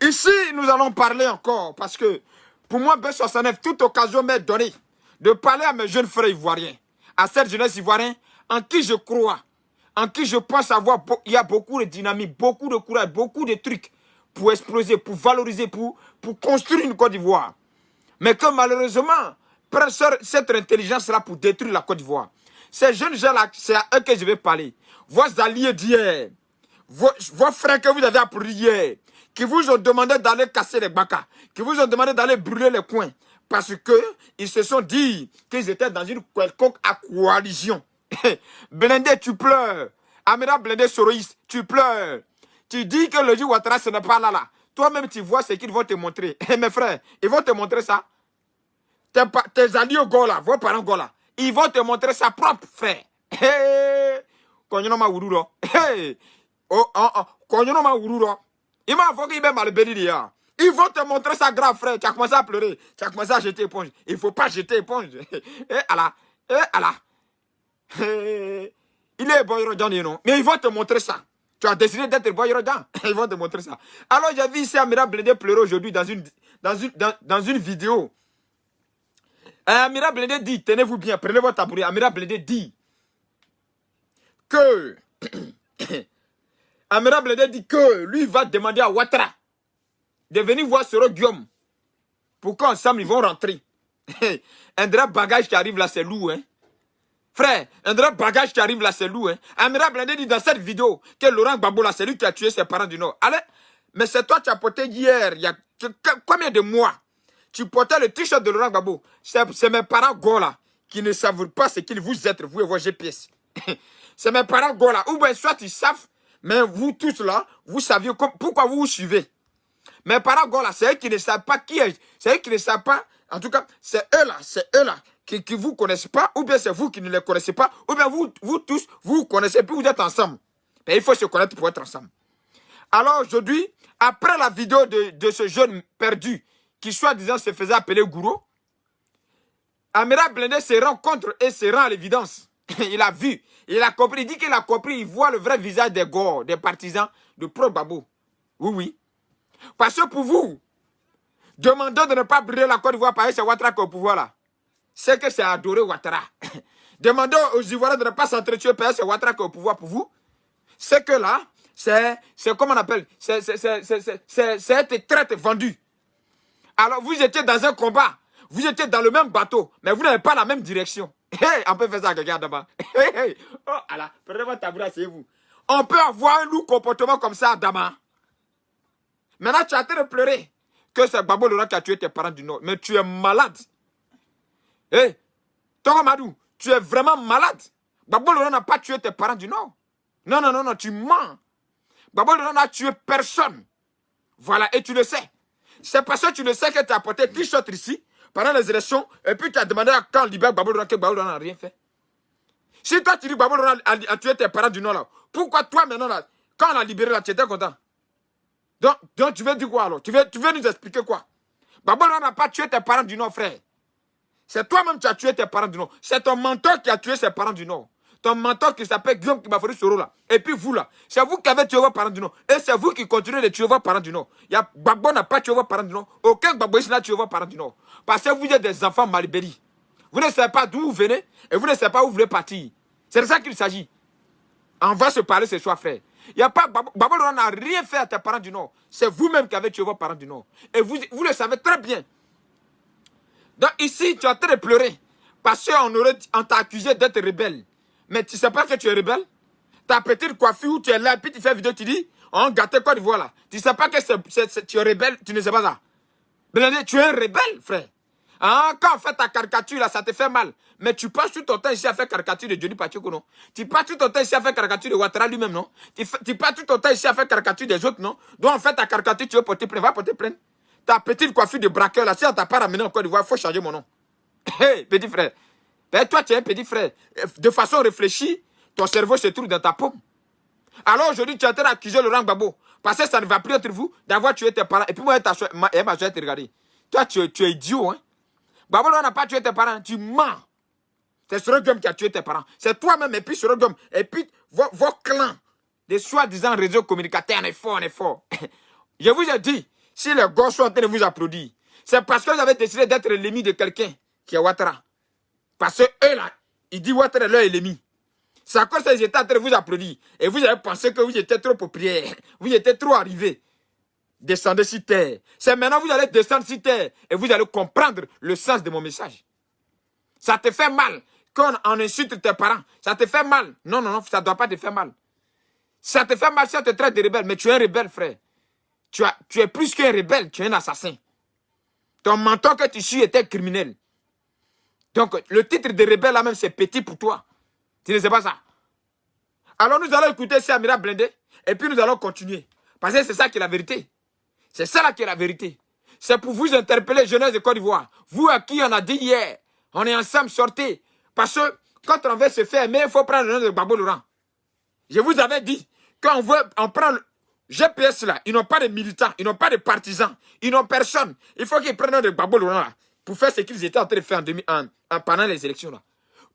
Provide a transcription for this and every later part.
Ici, nous allons parler encore, parce que pour moi, B69, toute occasion m'est donnée de parler à mes jeunes frères ivoiriens, à cette jeunesse ivoirienne en qui je crois, en qui je pense avoir, il y a beaucoup de dynamique, beaucoup de courage, beaucoup de trucs pour exploser, pour valoriser, pour construire une Côte d'Ivoire. Mais que malheureusement, cette intelligence-là pour détruire la Côte d'Ivoire. Ces jeunes gens-là, c'est à eux que je vais parler. Vos alliés d'hier, vos frères que vous avez appris hier, qui vous ont demandé d'aller casser les bacas, qui vous ont demandé d'aller brûler les coins, parce qu'ils se sont dit qu'ils étaient dans une quelconque coalition. Blindé, tu pleures. Amira Blindé Soroïs, tu pleures. Tu dis que le J Ouattara, ce n'est pas là. Toi-même, tu vois ce qu'ils vont te montrer. Mes frères, ils vont te montrer ça. Tes alliés au Gola, vos parents Gola, ils vont te montrer sa propre frère. Konyono Wururo. Konyono Wururo. Il m'a invoqué, il m'a mal béni. Ils vont te montrer sa grave frère. Tu as commencé à pleurer. Tu as commencé à jeter éponge. Il ne faut pas jeter éponge. Allah. Allah. Il est Boyrodjan, non? Mais ils vont te montrer ça. Tu as décidé d'être Boyrodjan. Ils vont te montrer ça. Alors, j'ai vu ici Amira Blindé pleurer aujourd'hui dans une vidéo. Amira Blindé dit, tenez-vous bien, prenez votre tabouret. Amira Blindé dit que Amira Blindé dit que lui va demander à Ouattara de venir voir Soro Guillaume pour qu'ensemble ils vont rentrer. Un drap bagage qui arrive là, c'est lourd, hein. Frère, un drap bagage qui arrive là, c'est lourd, hein. Amira Blindé dit dans cette vidéo que Laurent Gbagbo là, c'est lui qui a tué ses parents du Nord. Allez, mais c'est toi qui as porté hier, il y a combien de mois, tu portais le t-shirt de Laurent Gbagbo. C'est mes parents go là qui ne savent pas ce qu'ils vous êtes, vous et vos GPS. C'est mes parents go là. Ou bien soit ils savent, mais vous tous là, vous saviez pourquoi vous vous suivez. Mes parents go là, c'est eux qui ne savent pas qui est. C'est eux qui ne savent pas. En tout cas, c'est eux là qui vous connaissent pas, ou bien c'est vous qui ne les connaissez pas, ou bien vous tous, vous connaissez, puis vous êtes ensemble. Mais il faut se connaître pour être ensemble. Alors aujourd'hui, après la vidéo de ce jeune perdu, qui soi-disant se faisait appeler Gouro, Amira Blindé se rend contre et se rend à l'évidence. Il a vu, il a compris, il dit qu'il a compris, il voit le vrai visage des Gors, des partisans de pro-Gbagbo. Oui, oui. Parce que pour vous, demandant de ne pas brûler la Côte d'Ivoire par c'est Ouattara qui est au pouvoir là. C'est que c'est adorer Ouattara. Demandant aux Ivoiriens de ne pas s'entretuer par c'est Ouattara qui est au pouvoir pour vous. C'est que là, c'est comment on appelle, c'est être traite vendu. Alors vous étiez dans un combat, vous étiez dans le même bateau, mais vous n'avez pas la même direction. Hey, on peut faire ça à quelqu'un d'abord. Hey. Oh, Allah, prenez votre tabouret, c'est vous. On peut avoir un lourd comportement comme ça, Dama. Maintenant, tu as train de pleurer que c'est Gbagbo Laurent qui a tué tes parents du Nord. Mais tu es malade. Hé, Tongo Madou, tu es vraiment malade. Gbagbo Laurent n'a pas tué tes parents du Nord. Non, tu mens. Gbagbo Laurent n'a tué personne. Voilà, et tu le sais. C'est parce que tu le sais que tu as porté t-shirt ici pendant les élections et puis tu as demandé à quand libère Gbagbo Laurent que Gbagbo Laurent n'a rien fait. Si toi tu dis Gbagbo Laurent a tué tes parents du Nord là, pourquoi toi maintenant là, quand on a libéré là, tu étais content? Donc tu veux dire quoi alors? Tu veux nous expliquer quoi? Gbagbo Laurent n'a pas tué tes parents du Nord, frère. C'est toi-même qui as tué tes parents du Nord. C'est ton mentor qui a tué ses parents du Nord. Ton mentor qui s'appelle Guillaume Kibafori Soro là. Et puis vous là. C'est vous qui avez tué vos parents du Nord. Et c'est vous qui continuez de tuer vos parents du Nord. Gbagbo n'a pas tué vos parents du Nord. Aucun Gbagbo n'a tué vos parents du Nord. Parce que vous êtes des enfants malibéris. Vous ne savez pas d'où vous venez et vous ne savez pas où vous voulez partir. C'est de ça qu'il s'agit. On va se parler ce soir, frère. Il y a pas Gbagbo Laurent n'a rien fait à tes parents du Nord. C'est vous-même qui avez tué vos parents du Nord. Et vous le savez très bien. Donc ici, tu es en train de pleurer. Parce qu'on t'a accusé d'être rebelle. Mais tu ne sais pas que tu es rebelle? Ta petite coiffure, tu es là, puis tu fais vidéo, tu dis, on gâtait Côte d'Ivoire là. Tu ne sais pas que tu es rebelle, tu ne sais pas ça. Blindé, tu es un rebelle, frère. Ah, quand on fait ta caricature là, ça te fait mal. Mais tu passes tout ton temps ici à faire caricature de Johnny Pacheco, non? Tu passes tout ton temps ici à faire caricature de Ouattara lui-même, non? Tu passes tout ton temps ici à faire caricature des autres, non? Donc en fait ta caricature, tu veux porter plainte, va porter plainte. Ta petite coiffure de braqueur là, si on t'a pas ramené en Côte d'Ivoire, il faut changer mon nom. Hey, petit frère. Ben, toi, tu es un petit frère. De façon réfléchie, ton cerveau se trouve dans ta paume. Alors aujourd'hui, tu es en train d'accuser Laurent Gbagbo. Parce que ça ne va plus entre vous d'avoir tué tes parents. Et puis moi, elle m'a te regarder. Toi, tu es idiot, hein. Gbagbo n'a pas tué tes parents. Tu mens. C'est Soro Guillaume qui a tué tes parents. C'est toi-même et puis Soro Guillaume. Et puis vos clans. Des soi-disant réseaux communicateurs, on est fort. Je vous ai dit Si les gosses sont en train de vous applaudir, c'est parce que vous avez décidé d'être l'ennemi de quelqu'un qui est Ouattara. Parce que eux là, ils disent Ouattara est leur ennemi. C'est à cause qu'ils étaient en train de vous applaudir. Et vous avez pensé que vous étiez trop populaire. Vous étiez trop arrivé. Descendez sur terre. C'est maintenant que vous allez descendre sur terre et vous allez comprendre le sens de mon message. Ça te fait mal quand on insulte tes parents. Ça te fait mal. Non, non, non, ça ne doit pas te faire mal. Ça te fait mal si on te traite de rebelle. Mais tu es un rebelle, frère. Tu es plus qu'un rebelle. Tu es un assassin. Ton mentor que tu suis était criminel. Donc, le titre de rebelle, là même, c'est petit pour toi. Tu ne sais pas ça. Alors, nous allons écouter Samira Blindé. Et puis, nous allons continuer. Parce que c'est ça qui est la vérité. C'est ça là qui est la vérité. C'est pour vous interpeller, jeunesse de Côte d'Ivoire. Vous à qui on a dit hier, on est ensemble, sortez. Parce que quand on veut se faire, mais il faut prendre le nom de Gbagbo Laurent. Je vous avais dit, quand on prend le GPS là, ils n'ont pas de militants, ils n'ont pas de partisans, ils n'ont personne. Il faut qu'ils prennent le nom de Gbagbo Laurent là, pour faire ce qu'ils étaient en train de faire pendant les élections là.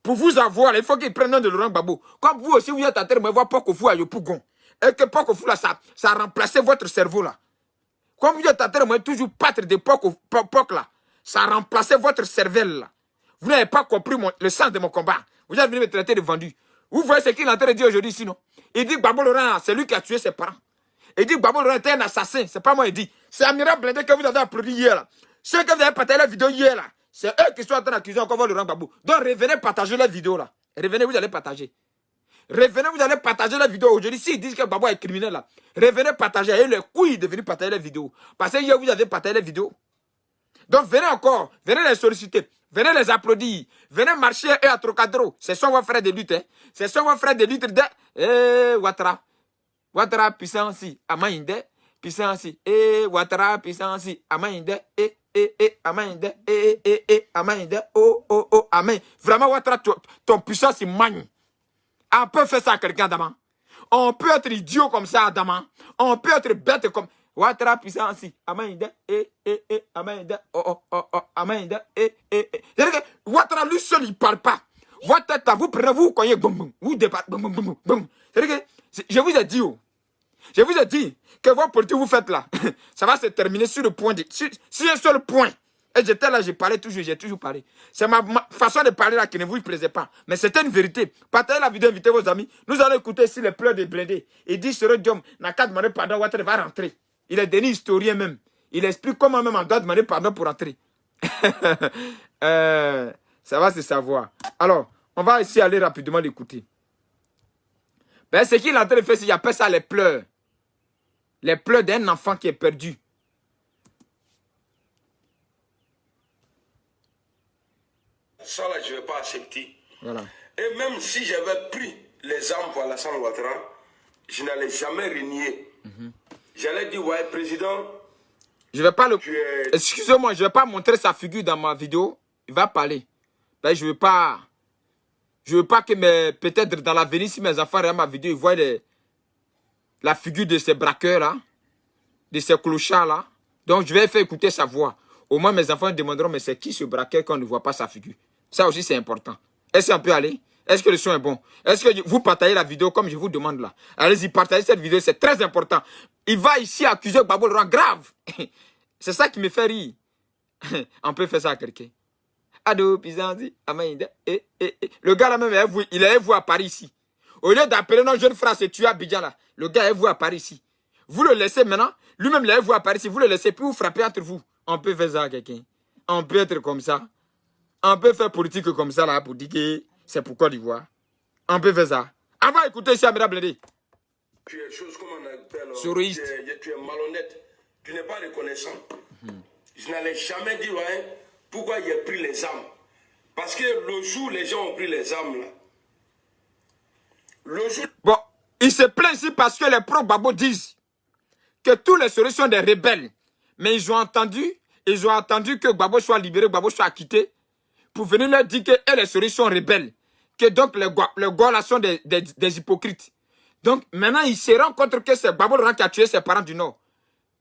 Pour vous avoir, il faut qu'ils prennent le nom de Laurent Gbagbo. Comme vous aussi, vous êtes en train de me voir Pokofou à Yopougon. Et que Pokofou là, ça a remplacé votre cerveau là. Comme vous êtes en train de me toujours battre de Pok là, ça a remplacé votre cervelle là. Vous n'avez pas compris le sens de mon combat. Vous êtes venu me traiter de vendu. Vous voyez ce qu'il est en train de dire aujourd'hui sinon. Il dit Gbagbo Laurent, c'est lui qui a tué ses parents. Il dit Gbagbo Laurent était un assassin. C'est pas moi, il dit. C'est Amira Blindé que vous avez applaudi hier là. Ceux que vous avez partagé la vidéo hier là, c'est eux qui sont en train d'accuser encore Laurent Gbagbo. Donc revenez partager la vidéo là. Revenez, vous allez partager. Revenez, vous allez partager la vidéo aujourd'hui. S'ils disent que Gbagbo est criminel là, revenez partager. Et les couilles de venir partager la vidéo. Parce que hier, vous avez partagé la vidéo. Donc venez encore, venez les solliciter, venez les applaudir, venez marcher et à Trocadéro. C'est son frère de lutte. Hein. C'est son frère de lutte de Ouattara. Ouattara puissance, Amaïnde, puissance, Ouattara puissance, Amaïnde, Amaïnde, Amaïnde, oh, Amen. Vraiment, Ouattara, ton puissance, il magne. On peut faire ça à quelqu'un, Adama. On peut être idiot comme ça, Adama. On peut être bête comme... Ouattara puissance, Amaïnde, Amaïnde, Amaïnde, Ouattara, lui seul, il ne parle pas. Votre tête, là, vous prenez, vous cognez, vous débattez, c'est-à-dire que, je vous ai dit, je vous ai dit que votre politique vous faites là, ça va se terminer sur le point, sur un seul point. Et j'étais là, j'ai parlé toujours, j'ai toujours parlé. C'est ma façon de parler là qui ne vous plaisait pas. Mais c'était une vérité. Partagez la vidéo, invitez vos amis. Nous allons écouter ici les pleurs des blindés. Il dit, ce Diom n'a qu'à demander pardon, Ouattara va rentrer. Il est devenu historien même. Il explique comment même on doit demander pardon pour rentrer. Ça va se savoir. Alors, on va ici aller rapidement l'écouter. Ben, ce qu'il est en train de faire, c'est qu'il appelle ça les pleurs. Les pleurs d'un enfant qui est perdu. Ça là, je ne vais pas accepter. Voilà. Et même si j'avais pris les armes pour Alassane Ouattara, je n'allais jamais renier. J'allais dire, ouais, président. Je vais pas le... Excusez-moi, je ne vais pas montrer sa figure dans ma vidéo. Il va parler. Ben, je ne veux pas... Je veux pas que peut-être dans l'avenir, si mes enfants regardent ma vidéo, ils voient la figure de ces braqueurs-là, de ces clochards-là. Donc, je vais faire écouter sa voix. Au moins, mes enfants demanderont, mais c'est qui ce braqueur quand on ne voit pas sa figure? Ça aussi, c'est important. Est-ce qu'on peut aller? Est-ce que le son est bon? Est-ce que vous partagez la vidéo comme je vous demande là? Allez-y, partagez cette vidéo, c'est très important. Il va ici accuser Gbagbo Laurent grave. C'est ça qui me fait rire. On peut faire ça à quelqu'un. Ado, Pizanzi, Amaïnda, Le gars là même, il est vu à Paris ici. Au lieu d'appeler notre jeune frère, c'est tué à Abidjan là. Le gars est vu à Paris ici. Vous le laissez maintenant, lui-même il est vu à Paris ici. Vous le laissez, puis vous frappez entre vous. On peut faire ça à quelqu'un. On peut être comme ça. On peut faire politique comme ça là pour dire que c'est pour Côte d'Ivoire. On peut faire ça. Avant, écoutez ici, Amira Blindé. Tu es chose comme on appelle. Souris. Tu es malhonnête. Tu n'es pas reconnaissant. Je n'allais jamais dire, ouais, pourquoi il a pris les armes. Parce que le jour, les gens ont pris les armes là. Le jour. Bon, il se plaint ici parce que les pro-Gbagbo disent que tous les souris sont des rebelles. Mais ils ont entendu que Gbagbo soit libéré, Gbagbo soit acquitté, pour venir leur dire que les souris sont rebelles. Que donc les Gola sont des hypocrites. Donc maintenant, ils se rendent compte que c'est Gbagbo Laurent qui a tué ses parents du Nord.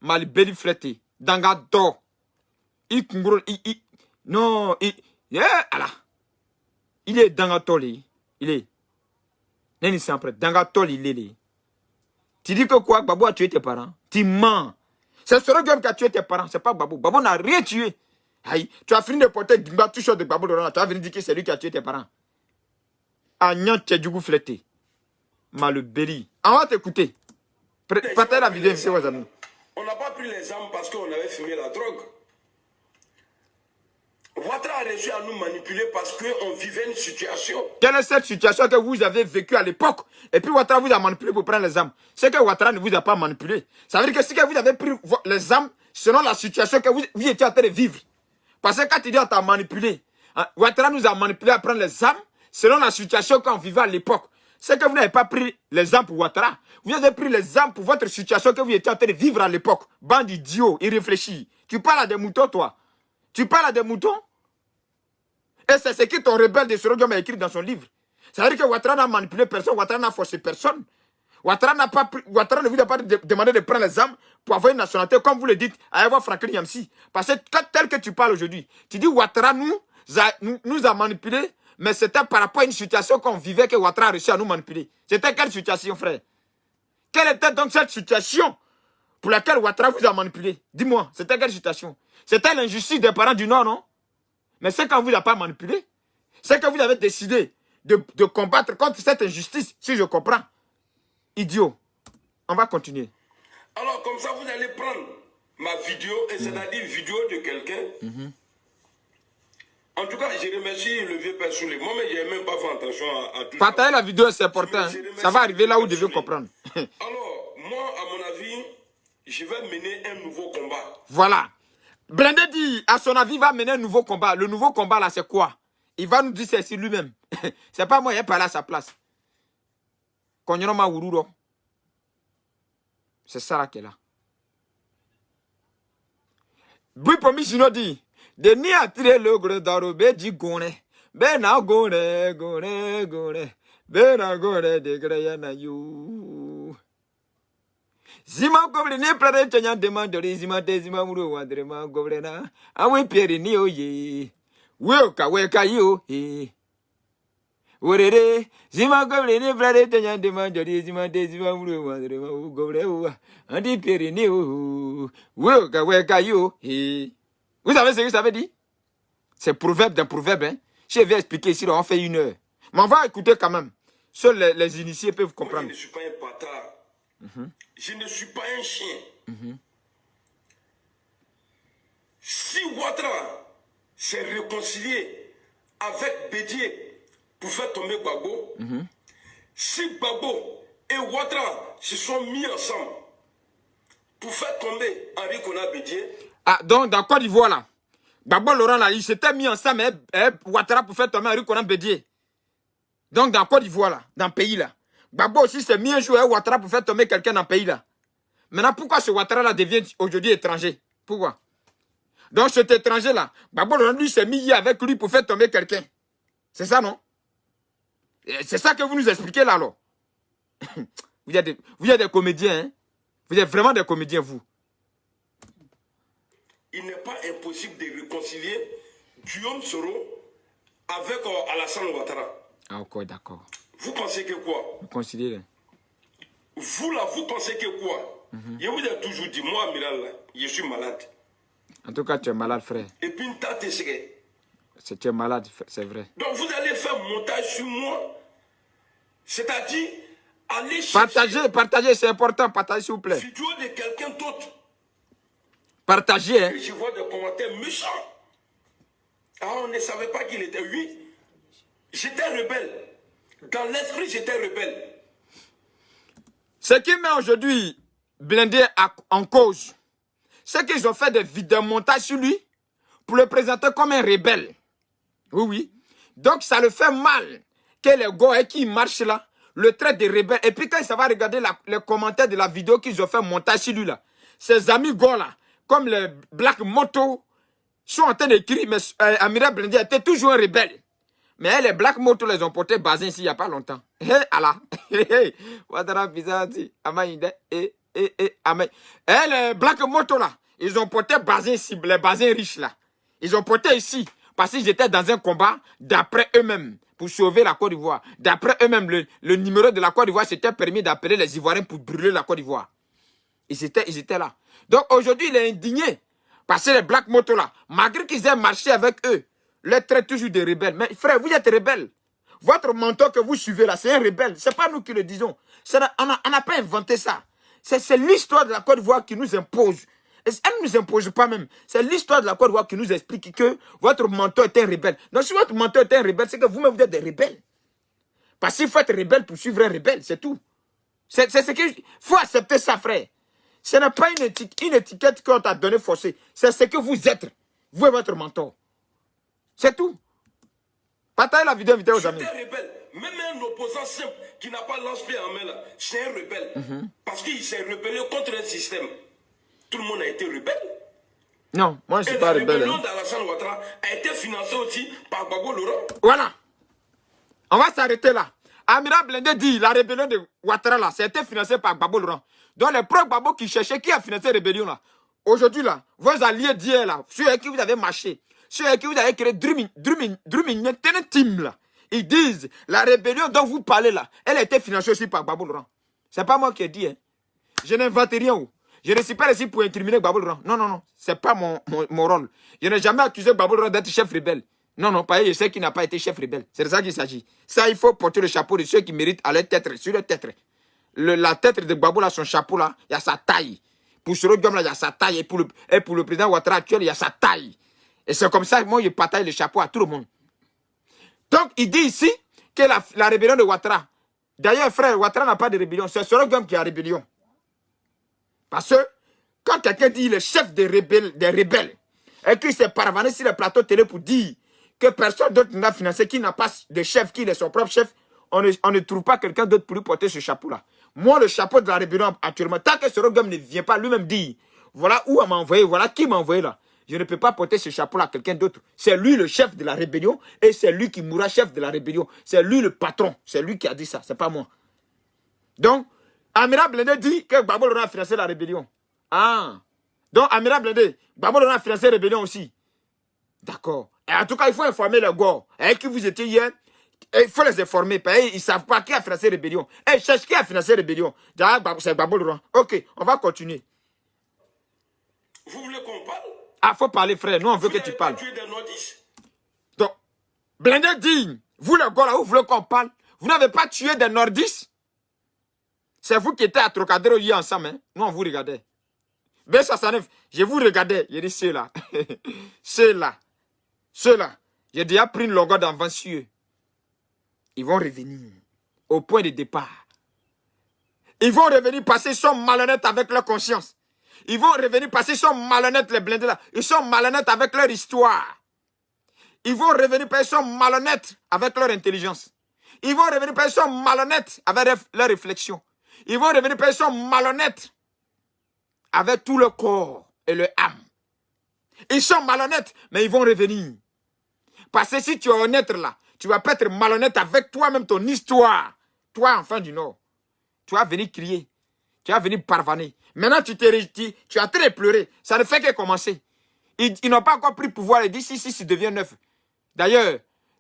Malibeli Fleté, Dangado, non, il est Dangatoli, il est. Neni sempre, Dangatoli, il est. Tu dis que quoi, Gbagbo a tué tes parents? Tu mens. C'est Soro Guillaume qui a tué tes parents, c'est pas Gbagbo. Gbagbo n'a rien tué. Aïe, tu as fini de porter Dimba, tout chose de Gbagbo Laurent, tu as venu dire que c'est lui qui a tué tes parents. Agnan Tchedjougou flété. Malebéli. On va t'écouter. Partez la vidéo, c'est vos amis. On n'a pas pris les armes parce qu'on avait fumé la drogue. Ouattara a réussi à nous manipuler parce qu'on vivait une situation. Quelle est cette situation que vous avez vécue à l'époque? Et puis Ouattara vous a manipulé pour prendre les armes. C'est que Ouattara ne vous a pas manipulé. Ça veut dire que si vous avez pris les armes selon la situation que vous étiez en train de vivre. Parce que quand tu dis on t'a manipulé, Ouattara nous a manipulé à prendre les armes selon la situation qu'on vivait à l'époque. C'est que vous n'avez pas pris les armes pour Ouattara. Vous avez pris les armes pour votre situation que vous étiez en train de vivre à l'époque. Bande idiot, irréfléchi. Tu parles à des moutons, toi. Tu parles à des moutons. Et c'est ce que ton rebelle de Soro Guillaume a écrit dans son livre. Ça veut dire que Ouattara n'a manipulé personne, Ouattara n'a forcé personne. Ouattara ne vous a pas demandé de prendre les armes pour avoir une nationalité, comme vous le dites, à avoir Franklin Yamsi. Parce que tel que tu parles aujourd'hui, tu dis Ouattara nous a manipulé, mais c'était par rapport à une situation qu'on vivait que Ouattara a réussi à nous manipuler. C'était quelle situation, frère? Quelle était donc cette situation pour laquelle Ouattara vous a manipulé? Dis-moi, c'était quelle situation? C'était l'injustice des parents du Nord, non? Mais c'est quand vous n'avez pas manipulé. C'est que vous avez décidé de combattre contre cette injustice, si je comprends. Idiot. On va continuer. Alors, comme ça, vous allez prendre ma vidéo, et c'est-à-dire vidéo de quelqu'un. En tout cas, je remercie le vieux père Soulé. Moi-même, je n'ai même pas fait attention à tout ça. Partagez la vidéo, c'est important. Ça va arriver là où vous devez comprendre. Alors, moi, à mon avis, je vais mener un nouveau combat. Voilà. Blindé dit, à son avis, il va mener un nouveau combat. Le nouveau combat, là, c'est quoi? Il va nous dire c'est sur lui-même. C'est pas moi, il est pas là à sa place. Konyoroma Wururo. C'est ça là qui est là. Bui pomi chino dit, de ni atire le gros d'aro be di gone. Be na gone, gone, gone. Be na gone de greya na you. Zima goble ne plare chanya demande zima te zima muru wadrema goble na. Awe pieri ni oye. Weka yo he. Orere zima goble ne plare chanya demande zima te zima muru wadrema goble wa. Andi pieri ni o. Weka yo he. Vous savez ce que ça veut dire? C'est proverbe d'un proverbe, hein. Je vais expliquer ici, on fait 1 heure. Mais on va écouter quand même. Seuls les initiés peuvent comprendre. Moi, je ne suis pas un bâtard. Je ne suis pas un chien. Si Ouattara s'est réconcilié avec Bédié pour faire tomber Gbagbo, si Gbagbo et Ouattara se sont mis ensemble pour faire tomber Henri Konan Bédié. Ah, donc dans Côte d'Ivoire là, Gbagbo Laurent là, ils s'étaient mis ensemble et Ouattara pour faire tomber Henri Konan Bédié. Donc dans Côte d'Ivoire là, dans le pays là. Gbagbo aussi s'est mis un jour à Ouattara pour faire tomber quelqu'un dans le pays là. Maintenant, pourquoi ce Ouattara là devient aujourd'hui étranger? Pourquoi? Donc cet étranger là, Gbagbo Laurent lui s'est mis avec lui pour faire tomber quelqu'un. C'est ça non? C'est ça que vous nous expliquez là alors. Vous êtes des comédiens, hein? Vous êtes vraiment des comédiens vous. Il n'est pas impossible de réconcilier Guillaume Soro avec Alassane Ouattara. Ah ok, d'accord. Vous pensez que quoi? Considérez. Vous là, vous pensez que quoi? Je vous ai toujours dit, moi, Amiral, là, je suis malade. En tout cas, tu es malade, frère. Et puis une tante est Tu es malade, c'est vrai. Donc vous allez faire montage sur moi. C'est-à-dire, aller chercher... Partagez, c'est important. Partagez, s'il vous plaît. Vidéo de quelqu'un d'autre. Partagez, hein. Et je vois des commentaires méchants. Ah, on ne savait pas qu'il était... Oui, j'étais rebelle. Dans l'esprit, j'étais rebelle. Ce qui met aujourd'hui Blindé en cause, c'est qu'ils ont fait des vidéomontages sur lui pour le présenter comme un rebelle. Oui, oui. Donc, ça le fait mal que les gars qui marchent là le traitent de rebelle. Et puis, quand ça va regarder les commentaires de la vidéo qu'ils ont fait montage sur lui là, ses amis gars là, comme les Black Moto, sont en train d'écrire, mais Amiral Blindé était toujours un rebelle. Mais les Black Moto les ont portés basés ici il n'y a pas longtemps. Hé, Allah. Ouattara Bizarti, Amaïde, Amaï. Les Black Moto là, ils ont porté basés ici, les basins riches là. Ils ont porté ici parce qu'ils étaient dans un combat d'après eux-mêmes pour sauver la Côte d'Ivoire. D'après eux-mêmes, le numéro de la Côte d'Ivoire s'était permis d'appeler les Ivoiriens pour brûler la Côte d'Ivoire. Ils étaient là. Donc aujourd'hui, il est indigné. Parce que les Black Motos là, malgré qu'ils aient marché avec eux, les traitent toujours des rebelles. Mais frère, vous êtes rebelles. Votre mentor que vous suivez là, c'est un rebelle. Ce n'est pas nous qui le disons. On n'a pas inventé ça. C'est l'histoire de la Côte d'Ivoire qui nous impose. Elle ne nous impose pas même. C'est l'histoire de la Côte d'Ivoire qui nous explique que votre mentor est un rebelle. Donc si votre mentor est un rebelle, c'est que vous-même vous êtes des rebelles. Parce qu'il faut être rebelle pour suivre un rebelle, c'est tout. C'est ce qu'il faut accepter ça, frère. Ce n'est pas une étiquette qu'on t'a donnée forcée. C'est ce que vous êtes. Vous et votre mentor. C'est tout. Partagez la vidéo, invitez aux amis. C'est un rebelle. Même un opposant simple qui n'a pas lance-pied en main là, c'est un rebelle. Parce qu'il s'est rebellé contre un système. Tout le monde a été rebelle. Non, moi je ne suis pas rebelle. La rébellion d'Alassane Ouattara a été financée aussi par Gbagbo Laurent. Voilà. On va s'arrêter là. Amira Blindé dit la rébellion de Ouattara là, c'était financé par Gbagbo Laurent. Donc les pro Gbagbo qui cherchaient qui a financé la rébellion là. Aujourd'hui là, vos alliés d'hier là, ceux avec qui vous avez marché, ceux avec qui vous avez créé Dreaming Team là, ils disent la rébellion dont vous parlez là, elle a été financée aussi par Gbagbo Laurent. C'est pas moi qui ai dit. Hein. Je n'invente rien. Je ne suis pas ici pour incriminer Gbagbo Laurent. Non, non, non. Ce n'est pas mon rôle. Je n'ai jamais accusé Gbagbo Laurent d'être chef rebelle. Non, non, pas je sais qu'il n'a pas été chef rebelle. C'est de ça qu'il s'agit. Ça, il faut porter le chapeau de ceux qui méritent à leur tête, sur leur tête. La tête de Gbagbo là, son chapeau là, il y a sa taille. Pour ce Diom là, il y a sa taille. Et pour le président Ouattara actuel, il y a sa taille. Et c'est comme ça que moi, je partage le chapeau à tout le monde. Donc, il dit ici que la rébellion de Ouattara. D'ailleurs, frère, Ouattara n'a pas de rébellion. C'est ce Diom qui a rébellion. Parce que quand quelqu'un dit le chef des rebelles, et qu'il s'est parvenu sur le plateau télé pour dire que personne d'autre n'a financé, qu'il n'a pas de chef, qu'il est son propre chef, on ne trouve pas quelqu'un d'autre pour lui porter ce chapeau-là. Moi, le chapeau de la rébellion actuellement, tant que ce Rogam ne vient pas lui-même dire, voilà où on m'a envoyé, voilà qui m'a envoyé là, je ne peux pas porter ce chapeau-là à quelqu'un d'autre. C'est lui le chef de la rébellion et c'est lui qui mourra chef de la rébellion. C'est lui le patron. C'est lui qui a dit ça, c'est pas moi. Donc, Amira Blindé dit que Gbagbo Laurent a financé la rébellion. Ah. Donc, Amira Blindé, Gbagbo Laurent a financé la rébellion aussi. D'accord. Et en tout cas, il faut informer les gars. Avec qui vous étiez hier, il faut les informer. Parce qu'ils ne savent pas qui a financé la rébellion. Et cherche qui a financé la rébellion. C'est Gbagbo Laurent. Ok, on va continuer. Vous voulez qu'on parle? Ah, faut parler, frère. Nous, on veut que tu parles. Tué des nordistes. Donc, Blindé dit, vous les gars là, vous voulez qu'on parle? Vous n'avez pas tué des nordistes? C'est vous qui étiez à Trocadéro hier ensemble. Hein? Nous, on vous regardait. B69, je vous regardais. J'ai dit, ceux-là. Ceux-là. Ceux-là. J'ai déjà pris le logo d'avant sur eux. Ils vont revenir au point de départ. Ils vont revenir parce qu'ils sont malhonnêtes avec leur conscience. Ils vont revenir parce qu'ils sont malhonnêtes, les blindés là. Ils sont malhonnêtes avec leur histoire. Ils vont revenir parce qu'ils sont malhonnêtes avec leur intelligence. Ils vont revenir parce qu'ils sont malhonnêtes avec leur réflexion. Ils vont revenir parce qu'ils sont malhonnêtes avec tout le corps et le âme. Ils sont malhonnêtes, mais ils vont revenir. Parce que si tu es honnête là, tu vas pas être malhonnête avec toi-même, ton histoire. Toi, enfant du Nord. Tu vas venir crier. Tu vas venir parvaner. Maintenant, tu es en train de pleurer. Ça ne fait que commencer. Ils n'ont pas encore pris le pouvoir. Ils disent si, ça devient neuf. D'ailleurs,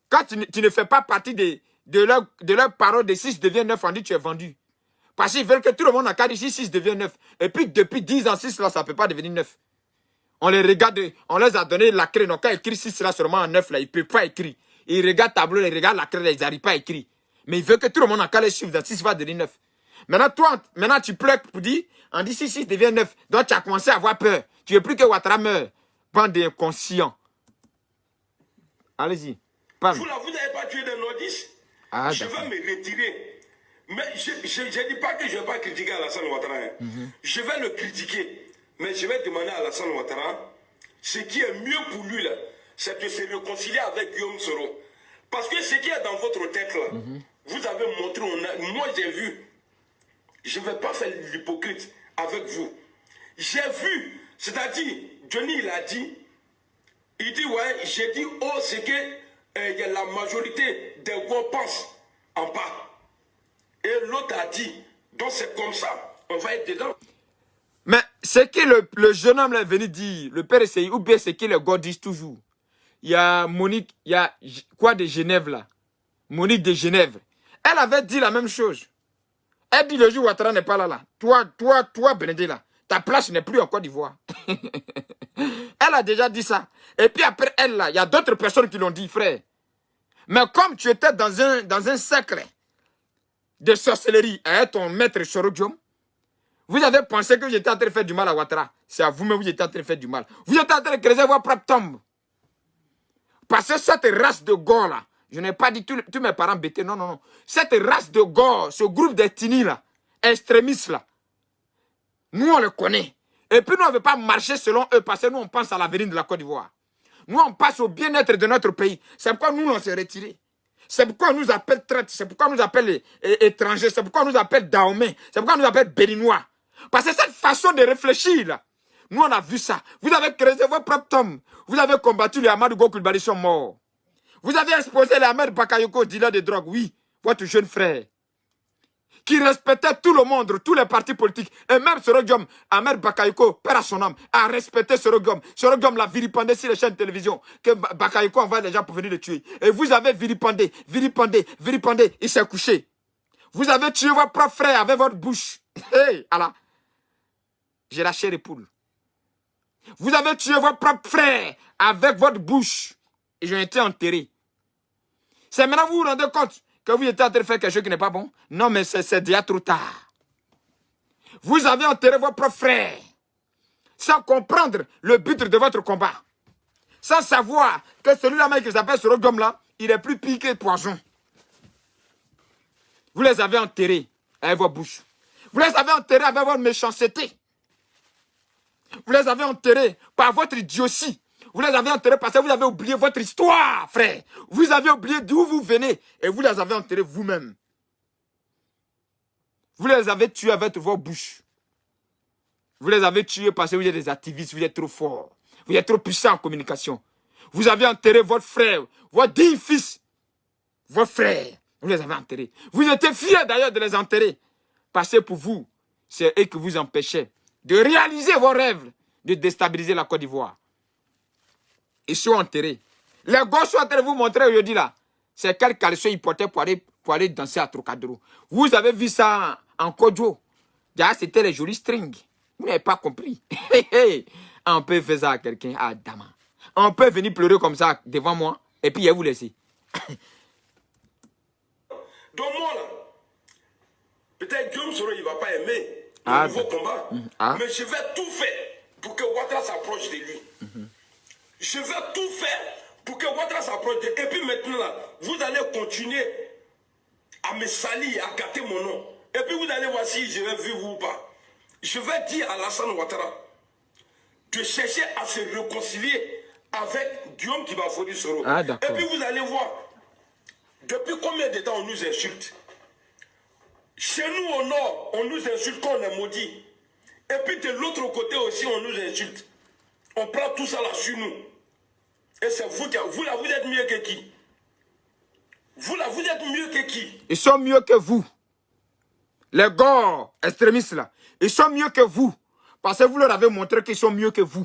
quand tu ne fais pas partie de leur parole de 6 devient 9, on dit tu es vendu. Parce qu'ils veulent que tout le monde a qu'à dire si 6 devient 9. Et puis depuis 10 ans, 6 là, ça ne peut pas devenir 9. On les regarde, on les a donné la clé. Donc quand ils écrivent 6 là seulement en 9 là, ils ne peuvent pas écrire. Ils regardent le tableau, ils regardent la clé, ils n'arrivent pas à écrire. Mais ils veulent que tout le monde a qu'à les suivre. 6 va devenir 9. Maintenant, tu pleures pour dire, on dit si 6 devient 9. Donc tu as commencé à avoir peur. Tu veux plus que Ouattara meure. Bande d'inconscients. Allez-y. Vous n'avez pas tué des nordistes. Ah, je vais me retirer. Mais je ne dis pas que je ne vais pas critiquer Alassane Ouattara. Je vais le critiquer. Mais je vais demander à Alassane Ouattara, ce qui est mieux pour lui, c'est de se réconcilier avec Guillaume Soro. Parce que ce qui est dans votre tête, là, vous avez montré, moi j'ai vu. Je ne vais pas faire l'hypocrite avec vous. J'ai vu, c'est-à-dire, Johnny il a dit, il dit, ouais, j'ai dit, oh, c'est que la majorité des gars pensent en bas. Et l'autre a dit, donc c'est comme ça, on va être dedans. Mais ce que le jeune homme est venu dire, le père essaye, ou bien ce que les gars disent toujours. Il y a Monique, il y a quoi de Genève là? Monique de Genève. Elle avait dit la même chose. Elle dit le jour où Ouattara n'est pas là. Toi, Blindé là. Ta place n'est plus en Côte d'Ivoire. Elle a déjà dit ça. Et puis après elle, là, il y a d'autres personnes qui l'ont dit, frère. Mais comme tu étais dans un cercle de sorcellerie avec ton maître Soro Diom, vous avez pensé que j'étais en train de faire du mal à Ouattara. C'est à vous-même que j'étais en train de faire du mal. Vous êtes en train de creuser votre propre tombe. Parce que cette race de Gore là, je n'ai pas dit tous mes parents bêtés, non, non, non. Cette race de Gore, ce groupe d'ethnies là, extrémistes là, nous on le connaît. Et puis nous on ne veut pas marcher selon eux parce que nous on pense à l'avenir de la Côte d'Ivoire. Nous on passe au bien-être de notre pays. C'est pourquoi nous on s'est retirés. C'est pourquoi on nous appelle traite, c'est pourquoi on nous appelle étrangers, c'est pourquoi on nous appelle Dahomey, c'est pourquoi on nous appelle Béninois. Parce que cette façon de réfléchir là, nous on a vu ça. Vous avez creusé votre propre tombe. Vous avez combattu les Amadou Gokulbali sont morts. Vous avez exposé les Ahmed Bakayoko, dealer de drogue, oui, votre jeune frère. Qui respectait tout le monde, tous les partis politiques. Et même Soro Diom, Ahmed Bakayoko, père à son âme, a respecté Soro Diom. Soro Diom l'a vilipendé sur les chaînes de télévision. Que Bakayoko envoie les gens pour venir le tuer. Et vous avez vilipendé, il s'est couché. Vous avez tué votre propre frère avec votre bouche. Hey, Allah. J'ai lâché les poules. Vous avez tué votre propre frère avec votre bouche. Et j'ai été enterré. C'est maintenant que vous vous rendez compte que vous étiez en train de faire quelque chose qui n'est pas bon? Non, mais c'est déjà trop tard. Vous avez enterré votre propre frère sans comprendre le but de votre combat. Sans savoir que celui-là qui s'appelle Soro Diom là, il est plus piqué que poison. Vous les avez enterrés avec votre bouche. Vous les avez enterrés avec votre méchanceté. Vous les avez enterrés par votre idiotie. Vous les avez enterrés parce que vous avez oublié votre histoire, frère. Vous avez oublié d'où vous venez et vous les avez enterrés vous-même. Vous les avez tués avec vos bouches. Vous les avez tués parce que vous êtes des activistes, vous êtes trop forts. Vous êtes trop puissants en communication. Vous avez enterré votre frère, votre digne fils. Votre frère, vous les avez enterrés. Vous étiez fiers d'ailleurs de les enterrer. Parce que pour vous, c'est eux qui vous empêchaient de réaliser vos rêves, de déstabiliser la Côte d'Ivoire. Ils sont enterrés. Les gosses sont en train de vous montrer aujourd'hui là. C'est quel caleçon ils portaient pour aller danser à Trocadéro. Vous avez vu ça en Kodjo. C'était les jolis strings. Vous n'avez pas compris. On peut faire ça à quelqu'un. Ah, dama. On peut venir pleurer comme ça devant moi et puis vous laisser. Donc moi là, peut-être Guillaume Soro il ne va pas aimer le nouveau combat. Mais je vais tout faire pour que Ouattara s'approche de lui. Je vais tout faire pour que Ouattara s'approche de lui. Et puis maintenant là, vous allez continuer à me salir, à gâter mon nom. Et puis vous allez voir si je vais vivre ou pas. Je vais dire à Alassane Ouattara de chercher à se réconcilier avec Guillaume Tibafodi Soro. Et puis vous allez voir, depuis combien de temps on nous insulte? Chez nous au nord, on nous insulte quand on est maudit. Et puis de l'autre côté aussi, on nous insulte. On prend tout ça là sur nous. Et c'est vous là, vous êtes mieux que qui? Vous là, vous êtes mieux que qui? Ils sont mieux que vous. Les gars extrémistes là, ils sont mieux que vous. Parce que vous leur avez montré qu'ils sont mieux que vous.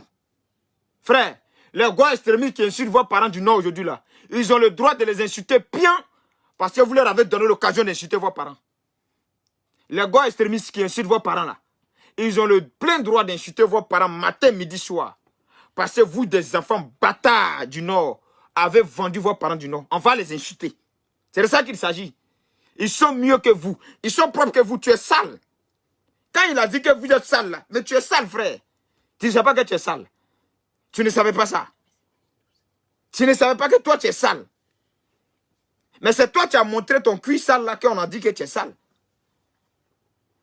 Frère, les gars extrémistes qui insultent vos parents du Nord aujourd'hui là, ils ont le droit de les insulter bien parce que vous leur avez donné l'occasion d'insulter vos parents. Les gars extrémistes qui insultent vos parents là, ils ont le plein droit d'insulter vos parents matin, midi, soir. Parce que vous, des enfants bâtards du Nord, avez vendu vos parents du Nord. On va les insulter. C'est de ça qu'il s'agit. Ils sont mieux que vous. Ils sont propres que vous. Tu es sale. Quand il a dit que vous êtes sale là, mais tu es sale, frère. Tu ne sais pas que tu es sale. Tu ne savais pas ça. Tu ne savais pas que toi tu es sale. Mais c'est toi qui as montré ton cuir sale là qu'on a dit que tu es sale.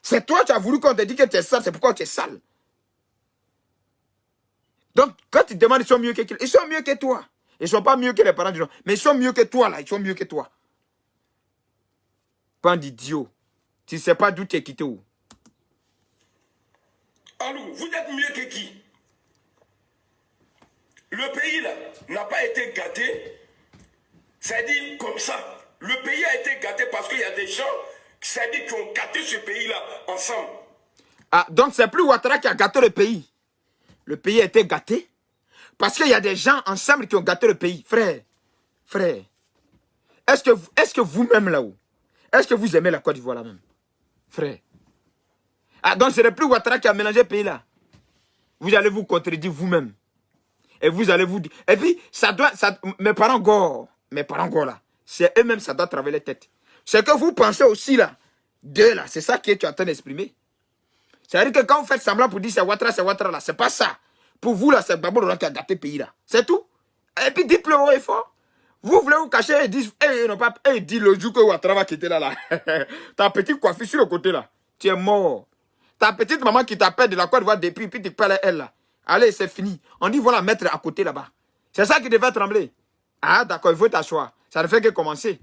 C'est toi qui as voulu qu'on te dise que tu es sale, c'est pourquoi tu es sale. Donc, quand tu demandes, ils sont mieux que qui? Ils sont mieux que toi. Ils ne sont pas mieux que les parents du Nord. Mais ils sont mieux que toi, là. Ils sont mieux que toi. Pas d'idiot. Tu ne sais pas d'où tu es quitté où. Alors, vous êtes mieux que qui? Le pays, là, n'a pas été gâté. C'est-à-dire comme ça. Le pays a été gâté parce qu'il y a des gens, c'est-à-dire qui ont gâté ce pays-là ensemble. Ah, donc c'est plus Ouattara qui a gâté le pays. Le pays a été gâté parce qu'il y a des gens ensemble qui ont gâté le pays. Frère, frère, est-ce que vous-même là-haut, est-ce que vous aimez la Côte d'Ivoire là-même? Frère. Ah, donc ce n'est plus Ouattara qui a mélangé le pays là. vous allez vous contredire vous-même. Et vous allez vous dire. Et puis, mes parents gore là, c'est eux-mêmes, ça doit travailler les têtes. C'est que vous pensez aussi là, d'eux là, c'est ça que tu es en train d'exprimer. C'est-à-dire que quand vous faites semblant pour dire c'est Ouattara là, c'est pas ça. Pour vous là, c'est Gbagbo Laurent qui a gâté le pays là. C'est tout. Et puis dites-le haut et fort. Vous voulez vous cacher et dire, le jour que Ouattara va quitter là. Ta petite coiffure sur le côté là, tu es mort. Ta petite maman qui t'appelle de la Côte d'Ivoire depuis, puis tu parles à elle là. Allez, c'est fini. On dit, voilà, mettre à côté là-bas. C'est ça qui devait trembler. Ah, d'accord, il faut t'asseoir. Ça ne fait que commencer.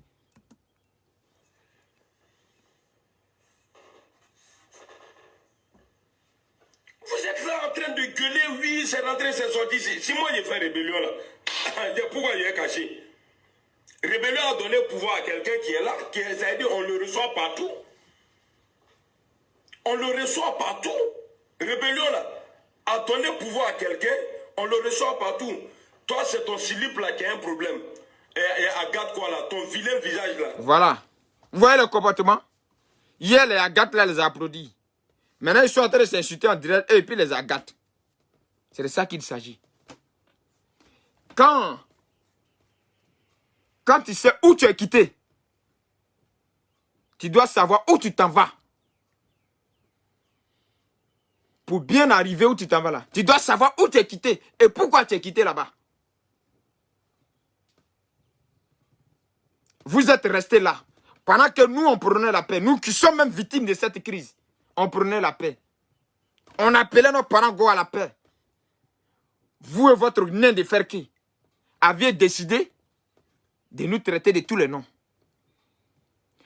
Vous êtes là en train de gueuler, oui, c'est rentré, c'est sorti. Si moi j'ai fait rébellion là, pourquoi il est caché? Rébellion a donné pouvoir à quelqu'un qui est là, ça veut dire on le reçoit partout. On le reçoit partout. Rébellion là a donné pouvoir à quelqu'un, on le reçoit partout. Toi, c'est ton slip là qui a un problème. Et Agathe quoi là, ton vilain visage là. Voilà. Vous voyez le comportement? Hier, les Agathe là les applaudit. Maintenant, ils sont en train de s'insulter en direct et puis les Agathe. C'est de ça qu'il s'agit. Quand tu sais où tu es quitté, tu dois savoir où tu t'en vas. Pour bien arriver où tu t'en vas là, tu dois savoir où tu es quitté et pourquoi tu es quitté là-bas. Vous êtes restés là. Pendant que nous, on prenait la paix. Nous qui sommes même victimes de cette crise, on prenait la paix. On appelait nos parents go à la paix. Vous et votre nain de fer qui aviez décidé de nous traiter de tous les noms.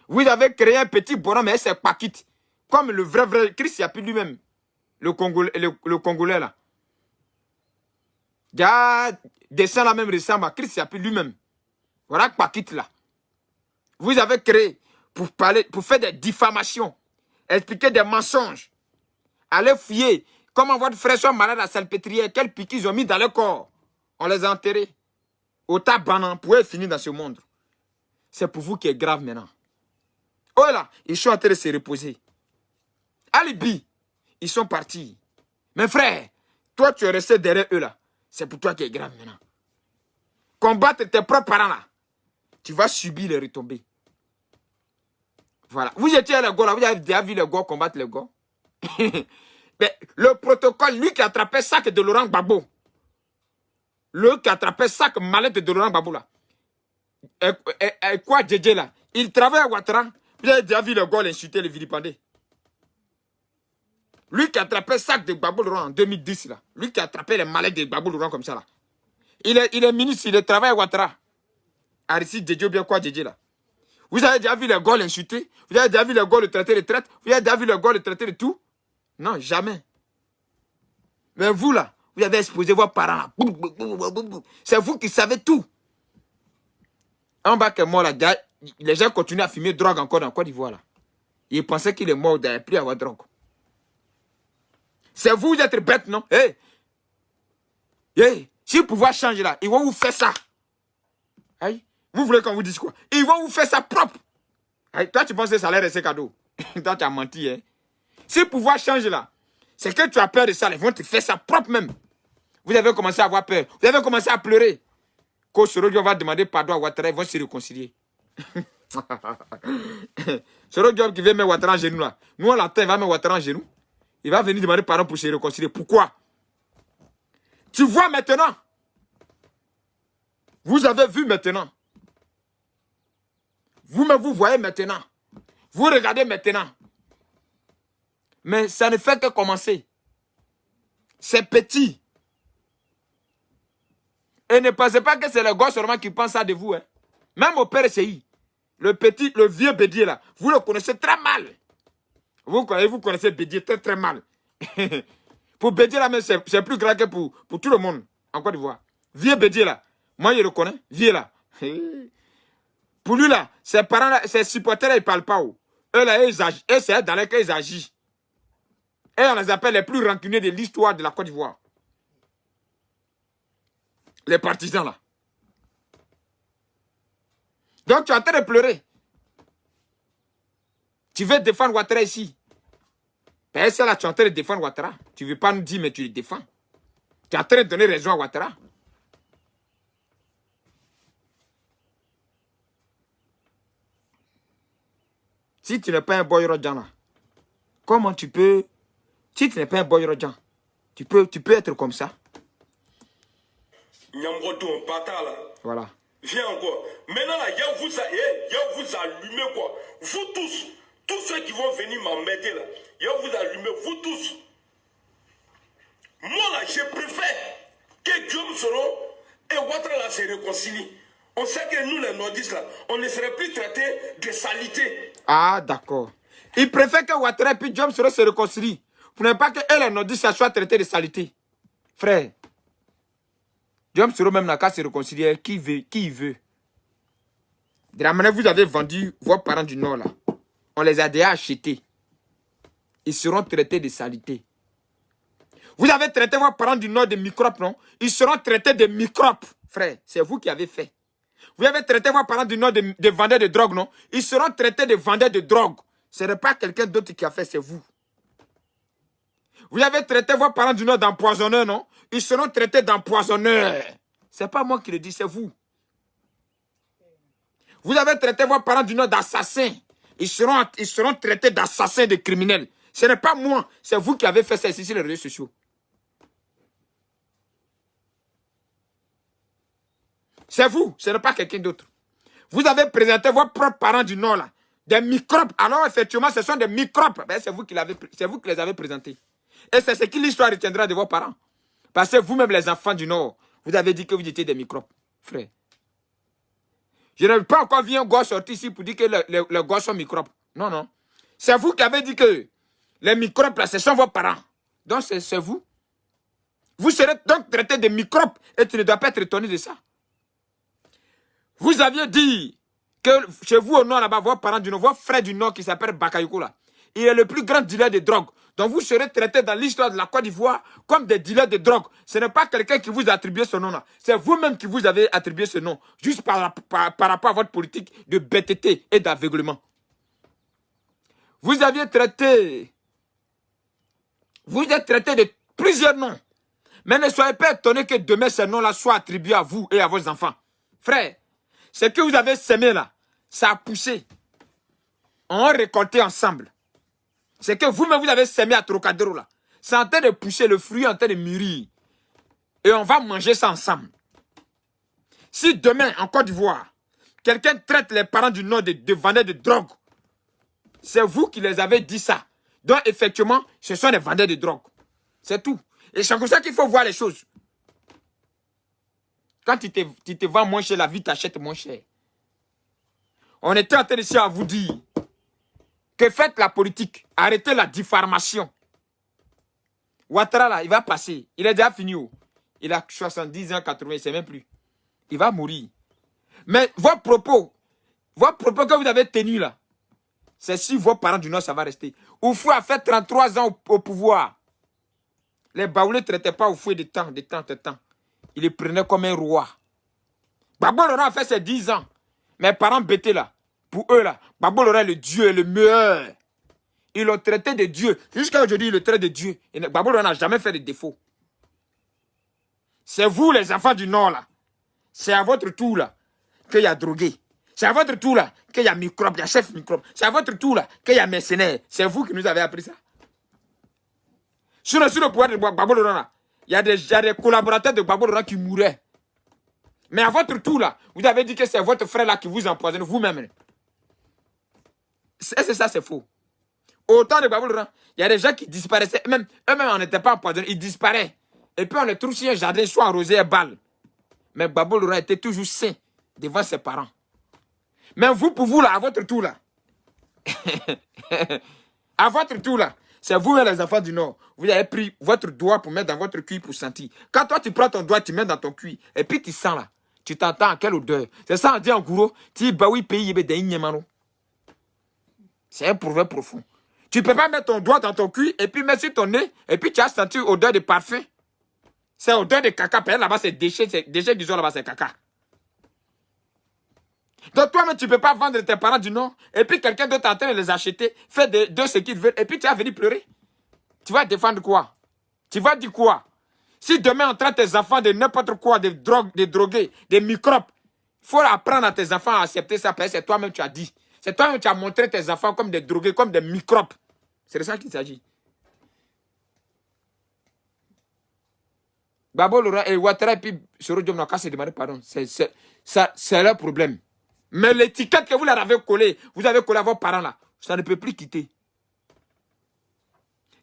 Vous avez créé un petit bonhomme, mais c'est Pakit. Comme le vrai Christ Yapi lui-même. Le Congolais là. Il y a dessin la même ressemble à Christ Yapi lui-même. Voilà Pakit là. Vous avez créé pour parler, pour faire des diffamations, expliquer des mensonges, aller fouiller comment votre frère soit malade à Salpêtrière, quel piquet ils ont mis dans le corps. On les a enterrés. Au tabanan, pour finir dans ce monde. C'est pour vous qui est grave maintenant. Oh là, ils sont en train de se reposer. Alibi, ils sont partis. Mes frères, toi tu es resté derrière eux là. C'est pour toi qui est grave maintenant. Combattre tes propres parents là. Tu vas subir les retombées. Voilà. Vous étiez à la go là, vous avez déjà vu les go combattre les go. Mais le protocole, lui qui attrapait sac de Laurent Gbagbo. Lui qui attrapait sac mallette de Laurent Gbagbo là. Et quoi, Djedje là? Il travaille à Ouattara. Vous avez déjà vu le go l'insulter, le vilipender. Lui qui attrapait sac de Gbagbo Laurent en 2010 là. Lui qui attrapait les mallettes de Gbagbo Laurent comme ça là. Il est ministre, il travaille à Ouattara. Aristide Djedje ou bien quoi Djedje là. Vous avez déjà vu les gars l'insulter? Vous avez déjà vu les gars le traiter de traite? Vous avez déjà vu les gars le traiter de tout? Non, jamais. Mais vous là, vous avez exposé vos parents là. C'est vous qui savez tout. En bas que moi là, les gens continuent à fumer drogue encore dans Côte d'Ivoire là. Ils pensaient qu'il est mort, il n'avait plus à avoir drogue. C'est vous êtes bêtes, non? Hey. Hey. Si le pouvoir change là, ils vont vous faire ça. Aïe. Vous voulez qu'on vous dise quoi? Ils vont vous faire ça propre. Aïe. Toi, tu penses que ça allait rester cadeau. Toi, tu as menti. Hein? Si le pouvoir change là, c'est que tu as peur de ça. Ils vont te faire ça propre même. Vous avez commencé à avoir peur. Vous avez commencé à pleurer. Quand Soro va demander pardon à Ouattara, ils vont se réconcilier. Soro qui veut mettre Ouattara en genou là. Nous, on l'attend, il va mettre Ouattara en genou. Il va venir demander pardon pour se réconcilier. Pourquoi? Tu vois maintenant. Vous avez vu maintenant. Vous-même, vous voyez maintenant. Vous regardez maintenant. Mais ça ne fait que commencer. C'est petit. Et ne pensez pas que c'est le gars seulement qui pense ça de vous. Hein. Même au PRCI. Le vieux Bédier là. Vous le connaissez très mal. Vous connaissez Bédier très très mal. Pour Bédier là, c'est plus grand que pour tout le monde. En Côte d'Ivoire. Vieux Bédier là. Moi, je le connais. Vieux là. Pour lui là, ses parents là, ses supporters là, ils ne parlent pas. Eux là, ils agissent. Et c'est dans lesquels ils agissent. Et on les appelle les plus rancuniers de l'histoire de la Côte d'Ivoire. Les partisans là. Donc tu es en train de pleurer. Tu veux défendre Ouattara ici. PS là, tu es en train de défendre Ouattara. Tu ne veux pas nous dire, mais tu le défends. Tu es en train de donner raison à Ouattara. Si tu n'es pas un boy Rodjan là, comment tu peux... Si tu n'es pas un boy Rodjan, tu peux être comme ça. Nyamgoto, on partage là. Voilà. Viens encore. Maintenant là, il vous allumer quoi. Vous tous ceux qui vont venir m'embêter là, il vous allumer, vous tous. Moi là, je préfère que Guillaume Soro et Ouattara là se réconcilient. On sait que nous les nordistes là, on ne serait plus traités de salité. Ah, d'accord. Il préfère que Ouattara et puis Guillaume Soro se réconcilient. Pour ne pas que eux, les nordistes, soient traités de salité. Frère, Guillaume Soro même n'a qu'à se réconcilier. Qui il veut. De la manière vous avez vendu vos parents du Nord là, on les a déjà achetés. Ils seront traités de salité. Vous avez traité vos parents du Nord de microbes, non? Ils seront traités de microbes, frère. C'est vous qui avez fait. Vous avez traité vos parents du Nord de vendeurs de drogue, non? Ils seront traités de vendeurs de drogue. Ce n'est pas quelqu'un d'autre qui a fait, c'est vous. Vous avez traité vos parents du Nord d'empoisonneurs, non? Ils seront traités d'empoisonneurs. Ce n'est pas moi qui le dis, c'est vous. Vous avez traité vos parents du Nord d'assassins. Ils seront traités d'assassins, de criminels. Ce n'est pas moi, c'est vous qui avez fait ça ici sur les réseaux sociaux. C'est vous, ce n'est pas quelqu'un d'autre. Vous avez présenté vos propres parents du Nord, là, des microbes. Alors, effectivement, ce sont des microbes. Ben, c'est vous qui les avez présentés. Et c'est ce que l'histoire retiendra de vos parents. Parce que vous-même, les enfants du Nord, vous avez dit que vous étiez des microbes. Frère. Je n'ai pas encore vu un gosse sortir ici pour dire que les gosses sont microbes. Non, non. C'est vous qui avez dit que les microbes, là, ce sont vos parents. Donc, c'est vous. Vous serez donc traité de microbes et tu ne dois pas être étonné de ça. Vous aviez dit que chez vous au Nord, là-bas, vos parents du Nord, vos frères du Nord qui s'appellent Bakayoko, là, il est le plus grand dealer de drogue. Donc vous serez traité dans l'histoire de la Côte d'Ivoire comme des dealers de drogue. Ce n'est pas quelqu'un qui vous a attribué ce nom-là. C'est vous-même qui vous avez attribué ce nom. Juste par rapport à votre politique de bêteté et d'aveuglement. Vous aviez traité... Vous êtes traité de plusieurs noms. Mais ne soyez pas étonnés que demain ces noms-là soient attribués à vous et à vos enfants. Frère, ce que vous avez semé là, ça a poussé. On a récolté ensemble. C'est que vous-même vous avez semé à Trocadéro là. C'est en train de pousser, le fruit est en train de mûrir. Et on va manger ça ensemble. Si demain, en Côte d'Ivoire, quelqu'un traite les parents du Nord de vendeurs de drogue, c'est vous qui les avez dit ça. Donc effectivement, ce sont des vendeurs de drogue. C'est tout. Et c'est comme ça qu'il faut voir les choses. Quand tu te vends moins cher, la vie t'achète moins cher. On était en train ici à vous dire que faites la politique. Arrêtez la diffamation. Ouattara, là, il va passer. Il est déjà fini. Il a 70 ans, 80, il ne sait même plus. Il va mourir. Mais vos propos que vous avez tenus là, c'est si vos parents du Nord, ça va rester. Oufou a fait 33 ans au pouvoir. Les Baoulés ne traitaient pas Oufou de temps. Ils le prenaient comme un roi. Gbagbo Laurent a fait ses 10 ans. Mes parents bêtés là, pour eux là, Gbagbo Laurent est le Dieu et le meilleur. Ils l'ont traité de Dieu. Jusqu'à aujourd'hui, ils le traitent de Dieu. Et Gbagbo Laurent n'a jamais fait de défaut. C'est vous les enfants du Nord là. C'est à votre tour là qu'il y a drogué. C'est à votre tour là qu'il y a microbe, il y a chef microbe. C'est à votre tour là qu'il y a mercenaires. C'est vous qui nous avez appris ça. Sur le pouvoir de Gbagbo Laurent là, il y a des collaborateurs de Gbagbo Laurent qui mouraient. Mais à votre tour là, vous avez dit que c'est votre frère là qui vous empoisonne vous-même. C'est ça, c'est faux. Au temps de Gbagbo Laurent, il y a des gens qui disparaissaient. Eux-mêmes, on n'était pas empoisonnés, ils disparaissent. Et puis on les trouve sur un jardin, soit arrosé à balles. Mais Gbagbo Laurent était toujours sain devant ses parents. Mais vous, pour vous là, à votre tour là, à votre tour là, c'est vous les enfants du Nord. Vous avez pris votre doigt pour mettre dans votre cuir pour sentir. Quand toi tu prends ton doigt, tu mets dans ton cuir. Et puis tu sens là. Tu t'entends quelle odeur. C'est ça on dit en gros. Tu bah oui pays c'est un proverbe profond. Tu ne peux pas mettre ton doigt dans ton cuir et puis mettre sur ton nez. Et puis tu as senti odeur de parfum. C'est odeur de caca. Là-bas c'est déchets disons là-bas c'est caca. Donc toi-même, tu ne peux pas vendre tes parents du Nord. Et puis quelqu'un d'autre est en train de les acheter. Fait de ce qu'ils veulent. Et puis tu vas venir pleurer. Tu vas défendre quoi? Tu vas dire quoi? Si demain on traite tes enfants de n'importe quoi, des drogues, des drogués, des microbes, il faut apprendre à tes enfants à accepter ça parce que c'est toi-même qui as dit. C'est toi-même qui as montré tes enfants comme des drogués, comme des microbes. C'est de ça qu'il s'agit. Babo Laurent et Ouattara et puis Soro Diom n'ont qu'à se demander pardon. C'est leur problème. Mais l'étiquette que vous leur avez collée, vous avez collé à vos parents là, ça ne peut plus quitter.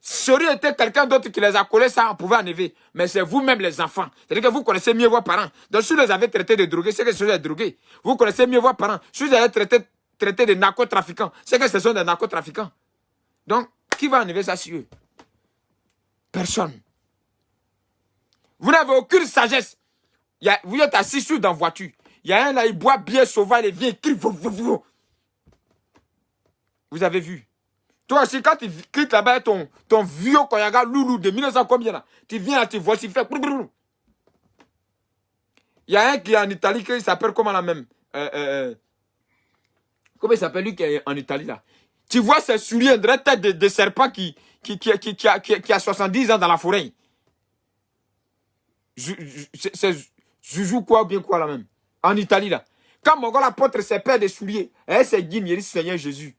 Sori était quelqu'un d'autre qui les a collés, ça on pouvait enlever. Mais c'est vous-même les enfants. C'est-à-dire que vous connaissez mieux vos parents. Donc si vous les avez traités de drogués, c'est que ce sont des drogués. Vous connaissez mieux vos parents. Si vous les avez traités de narcotrafiquants, c'est que ce sont des narcotrafiquants. Donc, qui va enlever ça sur eux? Personne. Vous n'avez aucune sagesse. Vous êtes assis dans la voiture. Il y a un là, il boit bien sauvage, il vient, il crie. Vous avez vu? Toi aussi, quand tu cliques là-bas, ton vieux Koyaga Loulou de 1900 combien là? Tu viens là, tu vois, tu fais. Il y a un qui est en Italie, qui s'appelle comment là même? Comment il s'appelle lui qui est en Italie là? Tu vois, c'est souliers, une tête de serpent qui a 70 ans dans la forêt. C'est Joujou quoi ou bien quoi là même? En Italie là. Quand mon gars l'apôtre ses paires de souliers, c'est Guigne, Seigneur Jésus.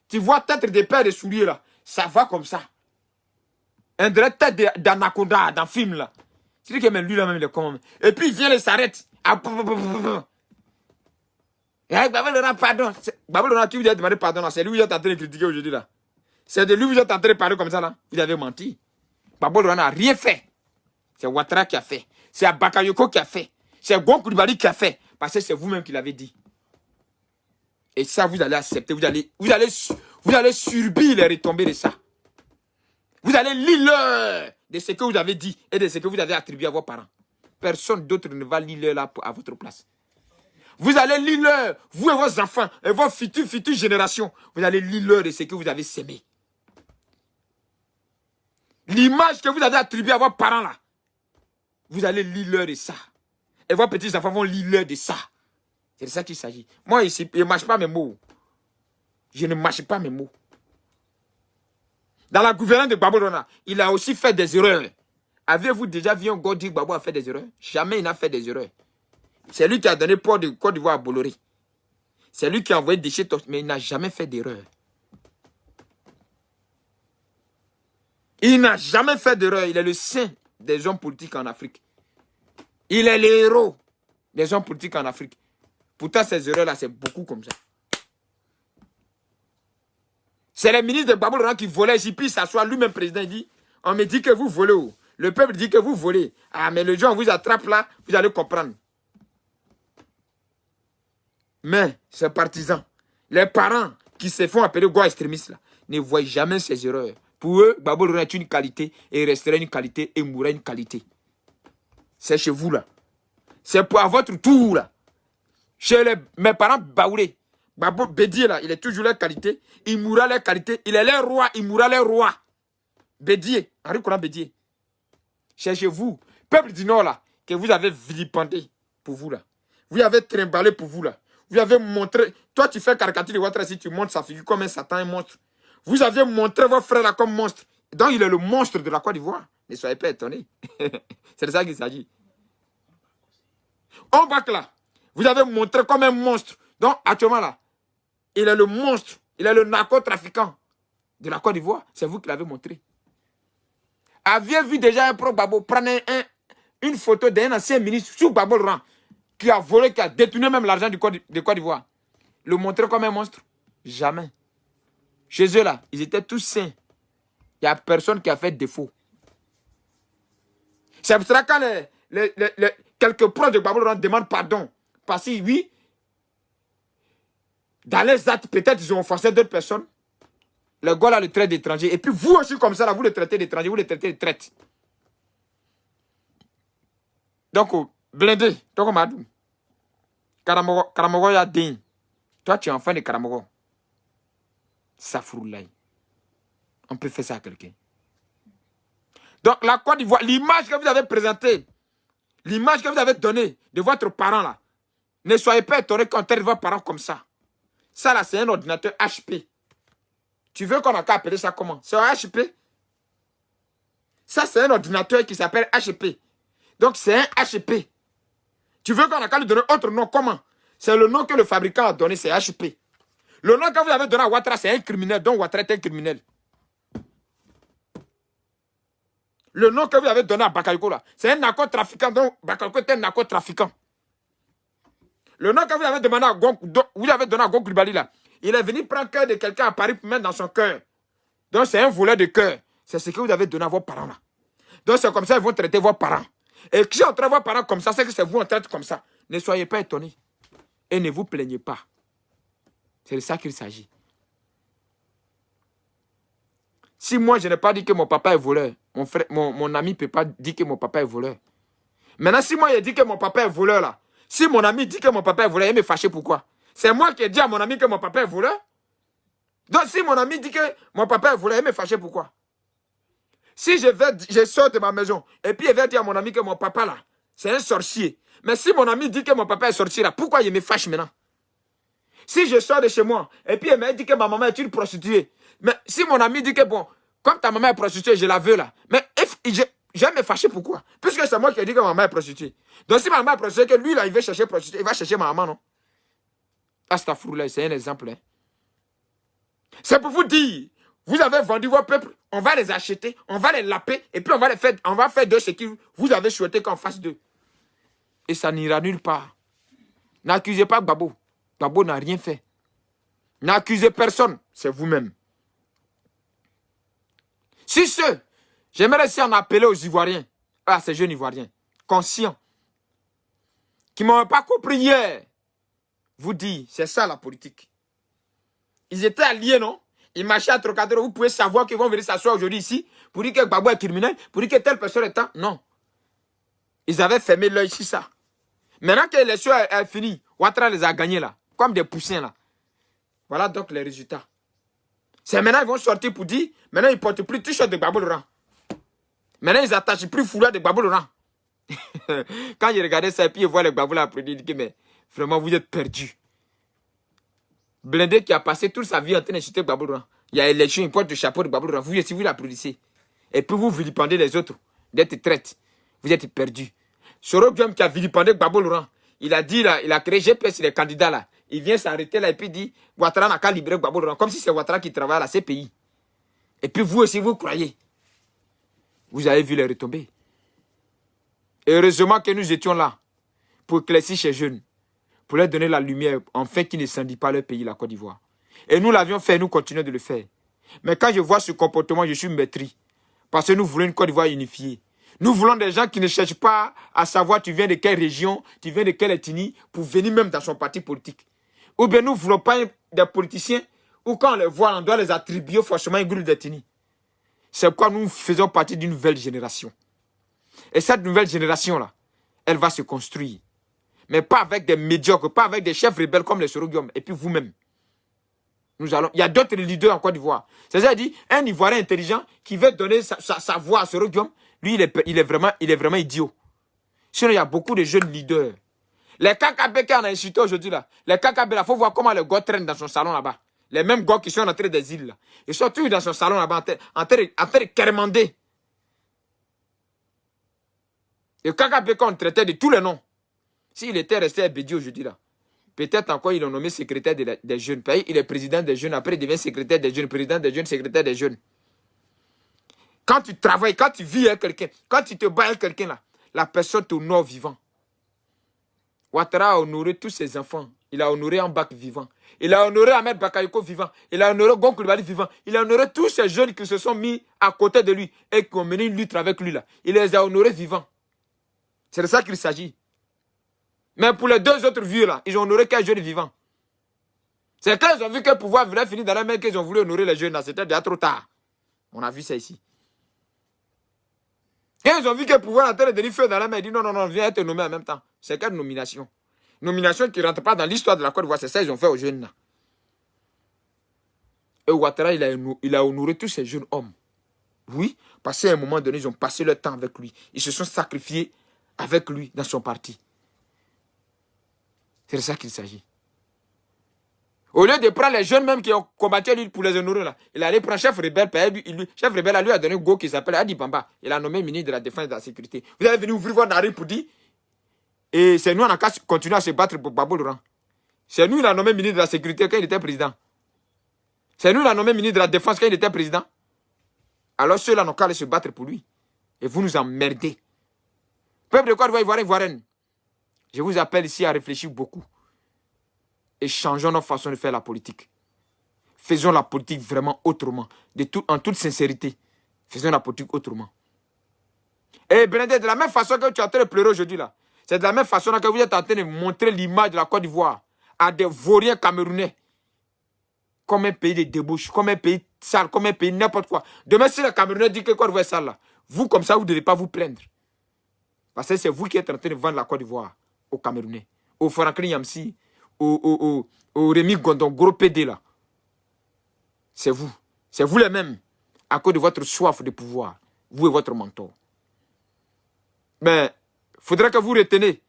Tu vois tête des paires de souliers là, ça va comme ça. Un vrai tête d'anaconda dans le film là. Tu dis que même lui là même il est comment. Et puis il vient et s'arrête. Babel Laurent, pardon. Babel Laurent, qui vous a demandé pardon là, c'est lui qui est en train de critiquer aujourd'hui là. C'est de lui que vous êtes en train de parler comme ça là. Vous avez menti. Babel Laurent n'a rien fait. C'est Ouattara qui a fait. C'est Bakayoko qui a fait. C'est Gon Coulibaly qui a fait. Parce que c'est vous-même qui l'avez dit. Et ça, vous allez accepter. Vous allez subir les retombées de ça. Vous allez lire de ce que vous avez dit et de ce que vous avez attribué à vos parents. Personne d'autre ne va lire là à votre place. Vous allez lire vous et vos enfants et vos futures générations. Vous allez lire de ce que vous avez sémé. L'image que vous avez attribuée à vos parents là. Vous allez lire de ça. Et vos petits-enfants vont lire de ça. C'est de ça qu'il s'agit. Moi, ici, je ne mâche pas mes mots. Je ne mâche pas mes mots. Dans la gouvernance de Babou Laurent, il a aussi fait des erreurs. Avez-vous déjà vu un gars dire que Babou a fait des erreurs? Jamais il n'a fait des erreurs. C'est lui qui a donné port de Côte d'Ivoire à Bolloré. C'est lui qui a envoyé des déchets, mais il n'a jamais fait d'erreur. Il n'a jamais fait d'erreur. Il est le saint des hommes politiques en Afrique. Il est le héros des hommes politiques en Afrique. Pourtant, ces erreurs-là, c'est beaucoup comme ça. C'est les ministres de Babou Laurent qui volaient ici, puis il s'assoit lui-même président, il dit, on me dit que vous volez. Le peuple dit que vous volez. Ah, mais le jour où on vous attrape là, vous allez comprendre. Mais, ces partisans, les parents qui se font appeler Goa extrémistes là, ne voient jamais ces erreurs. Pour eux, Babou Laurent est une qualité, et il restera une qualité, et mourra une qualité. C'est chez vous là. C'est pour à votre tour là. Chez mes parents Baoulé, Babou Bédié là, il est toujours leur qualité, il mourra leur qualité, il est leur roi, il mourra leur roi. Bédié, Henri Konan Bédié. Chez vous, peuple du Nord là, que vous avez vilipendé pour vous là. Vous avez trimballé pour vous là. Vous avez montré, toi tu fais caricature de Ouattara si tu montres sa figure comme un satan, un monstre. Vous avez montré votre frère là comme monstre. Donc il est le monstre de la Côte d'Ivoire. Ne soyez pas étonnés. C'est de ça qu'il s'agit. On va que là. Vous avez montré comme un monstre. Donc, actuellement là, il est le monstre. Il est le narcotrafiquant de la Côte d'Ivoire. C'est vous qui l'avez montré. Aviez-vous vu déjà un pro Babo prendre une photo d'un ancien ministre sous Babou Laurent qui a volé, qui a détourné même l'argent de Côte d'Ivoire? Le montrer comme un monstre? Jamais. Chez eux là, ils étaient tous sains. Il n'y a personne qui a fait défaut. C'est pour ça que quand quelques proches de Babou Laurent demandent pardon, parce que oui, dans les actes, peut-être ils ont offensé d'autres personnes. Le gars là le traite d'étranger. Et puis vous aussi comme ça, là, vous le traitez d'étranger, vous le traitez de traite. Donc, blindé, toi comme Adou. Karamogo ya din. Toi tu es enfant de Karamogo. Safroulaye. On peut faire ça à quelqu'un. Donc la Côte d'Ivoire, l'image que vous avez présentée, l'image que vous avez donnée de votre parent là, ne soyez pas étonnés quand on traite votre parent comme ça. Ça là, c'est un ordinateur HP. Tu veux qu'on a qu'à appeler ça comment? C'est un HP? Ça, c'est un ordinateur qui s'appelle HP. Donc, c'est un HP. Tu veux qu'on a qu'à lui donner autre nom? Comment? C'est le nom que le fabricant a donné, c'est HP. Le nom que vous avez donné à Ouattara, c'est un criminel, donc Ouattara est un criminel. Le nom que vous avez donné à Bakayoko, là, c'est un narcotrafiquant, donc Bakayoko est un narcotrafiquant. Le nom que vous avez demandé à vous avez donné à Gon Coulibaly, là, il est venu prendre le cœur de quelqu'un à Paris pour mettre dans son cœur. Donc, c'est un voleur de cœur. C'est ce que vous avez donné à vos parents, là. Donc, c'est comme ça qu'ils vont traiter vos parents. Et si on traite vos parents comme ça, c'est que c'est vous on traite comme ça. Ne soyez pas étonnés. Et ne vous plaignez pas. C'est de ça qu'il s'agit. Si moi, je n'ai pas dit que mon papa est voleur, mon ami ne peut pas dire que mon papa est voleur. Maintenant, si moi, je dis que mon papa est voleur, là, si mon ami dit que mon papa est voleur, il me fâche pourquoi? C'est moi qui ai dit à mon ami que mon papa est voleur? Donc, si mon ami dit que mon papa est voleur, il me fâche pourquoi? Si je sors de ma maison, et puis il va dire à mon ami que mon papa, là, c'est un sorcier. Mais si mon ami dit que mon papa est sorcier, là, pourquoi il me fâche maintenant? Si je sors de chez moi, et puis il m'a dit que ma maman est une prostituée. Mais si mon ami dit que, bon, comme ta maman est prostituée, je la veux là. Mais je vais me fâcher pourquoi? Puisque c'est moi qui ai dit que ma maman est prostituée. Donc si ma maman est prostituée, que lui là, il va chercher prostituée, il va chercher ma maman, non? Astaghfirullah, c'est un exemple. Hein. C'est pour vous dire, vous avez vendu vos peuples, on va les acheter, on va les laper, et puis on va faire de ce que vous avez souhaité qu'on fasse d'eux. Et ça n'ira nulle part. N'accusez pas Gbagbo. Gbagbo n'a rien fait. N'accusez personne, c'est vous-même. Si j'aimerais aussi en appeler aux Ivoiriens, à ces jeunes Ivoiriens, conscients, qui ne m'ont pas compris hier, vous dites, c'est ça la politique. Ils étaient alliés, non? Ils marchaient à Trocadéro, vous pouvez savoir qu'ils vont venir s'asseoir aujourd'hui ici, pour dire que Gbagbo est criminel, pour dire que telle personne est un. Non. Ils avaient fermé l'œil sur ça. Maintenant que l'élection est finie, Ouattara les a gagnés là, comme des poussins là. Voilà donc les résultats. C'est maintenant ils vont sortir pour dire, maintenant ils ne portent plus t-shirt de Gbagbo Laurent. Maintenant ils attachent plus foulard de Gbagbo Laurent. Quand je regardais ça et puis je vois les Gbagbo là après, je dis mais vraiment vous êtes perdus. Blindé qui a passé toute sa vie en train d'insulter Gbagbo Laurent. Il y a élection, il porte le chapeau de Gbagbo Laurent. Vous aussi vous l'applaudissez. Et puis vous vilipendez les autres d'être traite. Vous êtes perdus. Soro Guillaume qui a vilipendé Gbagbo Laurent, il a dit là, il a créé GPS les candidats là. Il vient s'arrêter là et puis dit Ouattara n'a qu'à libérer Gbagbo Laurent. Comme si c'est Ouattara qui travaille à la CPI. Et puis vous aussi vous croyez. Vous avez vu les retombées. Et heureusement que nous étions là pour éclaircir ces jeunes. Pour leur donner la lumière, enfin qu'ils ne s'endient pas leur pays, la Côte d'Ivoire. Et nous l'avions fait, nous continuons de le faire. Mais quand je vois ce comportement, je suis meurtri. Parce que nous voulons une Côte d'Ivoire unifiée. Nous voulons des gens qui ne cherchent pas à savoir tu viens de quelle région, tu viens de quelle ethnie, pour venir même dans son parti politique. Ou bien nous ne voulons pas des politiciens où quand on les voit, on doit les attribuer forcément une grille d'ethnie. C'est pourquoi nous faisons partie d'une nouvelle génération. Et cette nouvelle génération-là, elle va se construire. Mais pas avec des médiocres, pas avec des chefs rebelles comme les Soro Guillaume. Et puis vous-même. Il y a d'autres leaders en Côte d'Ivoire. C'est-à-dire, un Ivoirien intelligent qui veut donner sa voix à Soro Guillaume, lui, il est vraiment idiot. Sinon, il y a beaucoup de jeunes leaders. Les KKB qu'on a insultés aujourd'hui, là, les KKB, il faut voir comment les gars traînent dans son salon là-bas. Les mêmes gars qui sont entrés des îles, là. Ils sont tous dans son salon là-bas, en train de quémander. Les KKB qu'on traitait de tous les noms. S'il était resté à Bédi aujourd'hui, là, peut-être encore ils l'ont nommé secrétaire des jeunes. Il est président des jeunes, après il devient secrétaire des jeunes, président des jeunes, secrétaire des jeunes. Quand tu travailles, quand tu vis avec quelqu'un, quand tu te bats avec quelqu'un là, la personne t'honore vivant. Ouattara a honoré tous ses enfants. Il a honoré Ambak vivant. Il a honoré Ahmed Bakayoko vivant. Il a honoré Gon Coulibaly vivant. Il a honoré tous ces jeunes qui se sont mis à côté de lui et qui ont mené une lutte avec lui là. Il les a honorés vivants. C'est de ça qu'il s'agit. Mais pour les deux autres vieux là, ils ont honoré qu'un jeune vivant. C'est quand ils ont vu que le pouvoir venait finir dans la main qu'ils ont voulu honorer les jeunes là. C'était déjà trop tard. On a vu ça ici. Quand ils ont vu que le pouvoir était de feu dans la main, ils disent non, viens être nommé en même temps. C'est quelle nomination? Nomination qui ne rentre pas dans l'histoire de la Côte d'Ivoire. C'est ça qu'ils ont fait aux jeunes là. Et Ouattara, il a honoré tous ces jeunes hommes. Oui, parce qu'à un moment donné, ils ont passé leur temps avec lui. Ils se sont sacrifiés avec lui dans son parti. C'est de ça qu'il s'agit. Au lieu de prendre les jeunes même qui ont combattu lui pour les honorer, là, il allait prendre chef rebelle. Chef rebelle, lui a donné un go qui s'appelle Adi Bamba. Il a nommé ministre de la Défense et de la Sécurité. Vous allez venir ouvrir votre narine pour dire, et c'est nous, on a qu'à continuer à se battre pour Babo Laurent. C'est nous, il a nommé ministre de la Sécurité quand il était président. C'est nous, il a nommé ministre de la Défense quand il était président. Alors ceux-là n'ont qu'à aller se battre pour lui. Et vous nous emmerdez. Peuple de Côte d'Ivoire, Ivoirienne, je vous appelle ici à réfléchir beaucoup. Et changeons notre façon de faire la politique. Faisons la politique vraiment autrement. En toute sincérité. Faisons la politique autrement. Et Benedette, de la même façon que tu es en train de pleurer aujourd'hui là, c'est de la même façon que vous êtes en train de montrer l'image de la Côte d'Ivoire à des vauriens camerounais. Comme un pays de débauche, comme un pays sale, comme un pays n'importe quoi. Demain, si le Camerounais dit que Côte d'Ivoire est sale là, vous comme ça, vous ne devez pas vous plaindre. Parce que c'est vous qui êtes en train de vendre la Côte d'Ivoire aux Camerounais, aux Franklin Yamsi, au Rémi Gondon, gros PD là. C'est vous. C'est vous les mêmes. À cause de votre soif de pouvoir. Vous et votre mentor. Mais, il faudrait que vous reteniez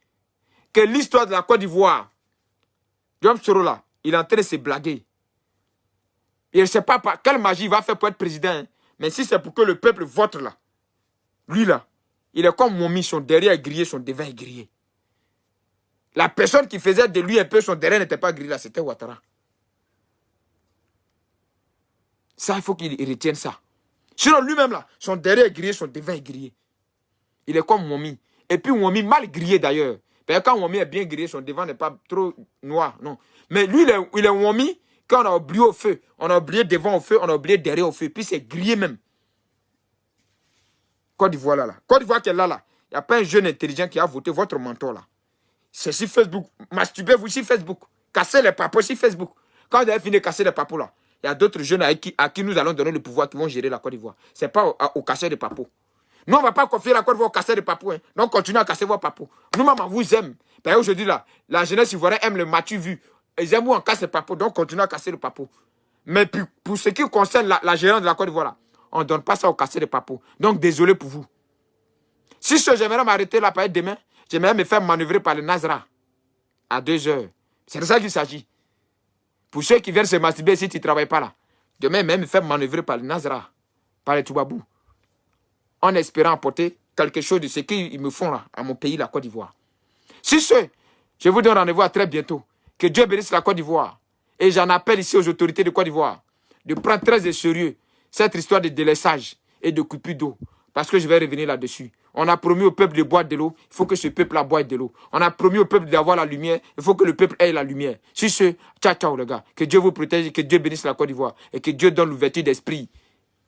que l'histoire de la Côte d'Ivoire, Guillaume Soro là, il est en train de se blaguer. Il ne sait pas quelle magie il va faire pour être président. Hein. Mais si c'est pour que le peuple vote là, lui là, il est comme Momi, son derrière est grillé, son devant est grillé. La personne qui faisait de lui un peu son derrière n'était pas grillé là, c'était Ouattara. Ça, il faut qu'il retienne ça. Sinon, lui-même, là, son derrière est grillé, son devant est grillé. Il est comme Momi. Et puis, Momi, mal grillé d'ailleurs. Parce que quand Momi est bien grillé, son devant n'est pas trop noir, non. Mais lui, il est Momi, quand on a oublié au feu, on a oublié devant au feu, on a oublié derrière au feu. Puis, c'est grillé même. Côte d'Ivoire, là. Côte d'Ivoire qui est là, là. Il n'y a pas un jeune intelligent qui a voté votre mentor, là. C'est sur Facebook. Masturbez-vous sur Facebook. Cassez les papos sur Facebook. Quand vous avez fini de casser les papos, là, il y a d'autres jeunes à qui nous allons donner le pouvoir qui vont gérer la Côte d'Ivoire. Ce n'est pas au casseur de papos. Nous, on ne va pas confier la Côte d'Ivoire au casseur de papos. Hein. Donc, continuez à casser vos papos. Nous-mêmes, on vous aime. Aujourd'hui, là, la jeunesse ivoirienne aime le matu vu. Ils aiment où on casse les papos. Donc, continuez à casser le papos. Mais pour ce qui concerne la gérance de la Côte d'Ivoire, là, on ne donne pas ça au casseur de papos. Donc, désolé pour vous. Si j'aimerais m'arrêter là, par demain, j'aimerais me faire manœuvrer par le Nazra à 2 heures. C'est de ça qu'il s'agit. Pour ceux qui viennent se masturber si tu ne travailles pas là, demain même me faire manœuvrer par le Nazra, par les Toubabou, en espérant apporter quelque chose de ce qu'ils me font là, à mon pays, la Côte d'Ivoire. Si je vous donne rendez-vous à très bientôt. Que Dieu bénisse la Côte d'Ivoire. Et j'en appelle ici aux autorités de Côte d'Ivoire de prendre très au sérieux cette histoire de délaissage et de coupure d'eau. Parce que je vais revenir là-dessus. On a promis au peuple de boire de l'eau. Il faut que ce peuple-là boive de l'eau. On a promis au peuple d'avoir la lumière. Il faut que le peuple ait la lumière. Sur ce, ciao, ciao les gars. Que Dieu vous protège, que Dieu bénisse la Côte d'Ivoire. Et que Dieu donne l'ouverture d'esprit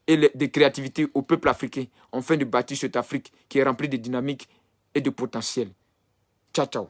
et de créativité au peuple africain. Afin de bâtir cette Afrique qui est remplie de dynamique et de potentiel. Ciao, ciao.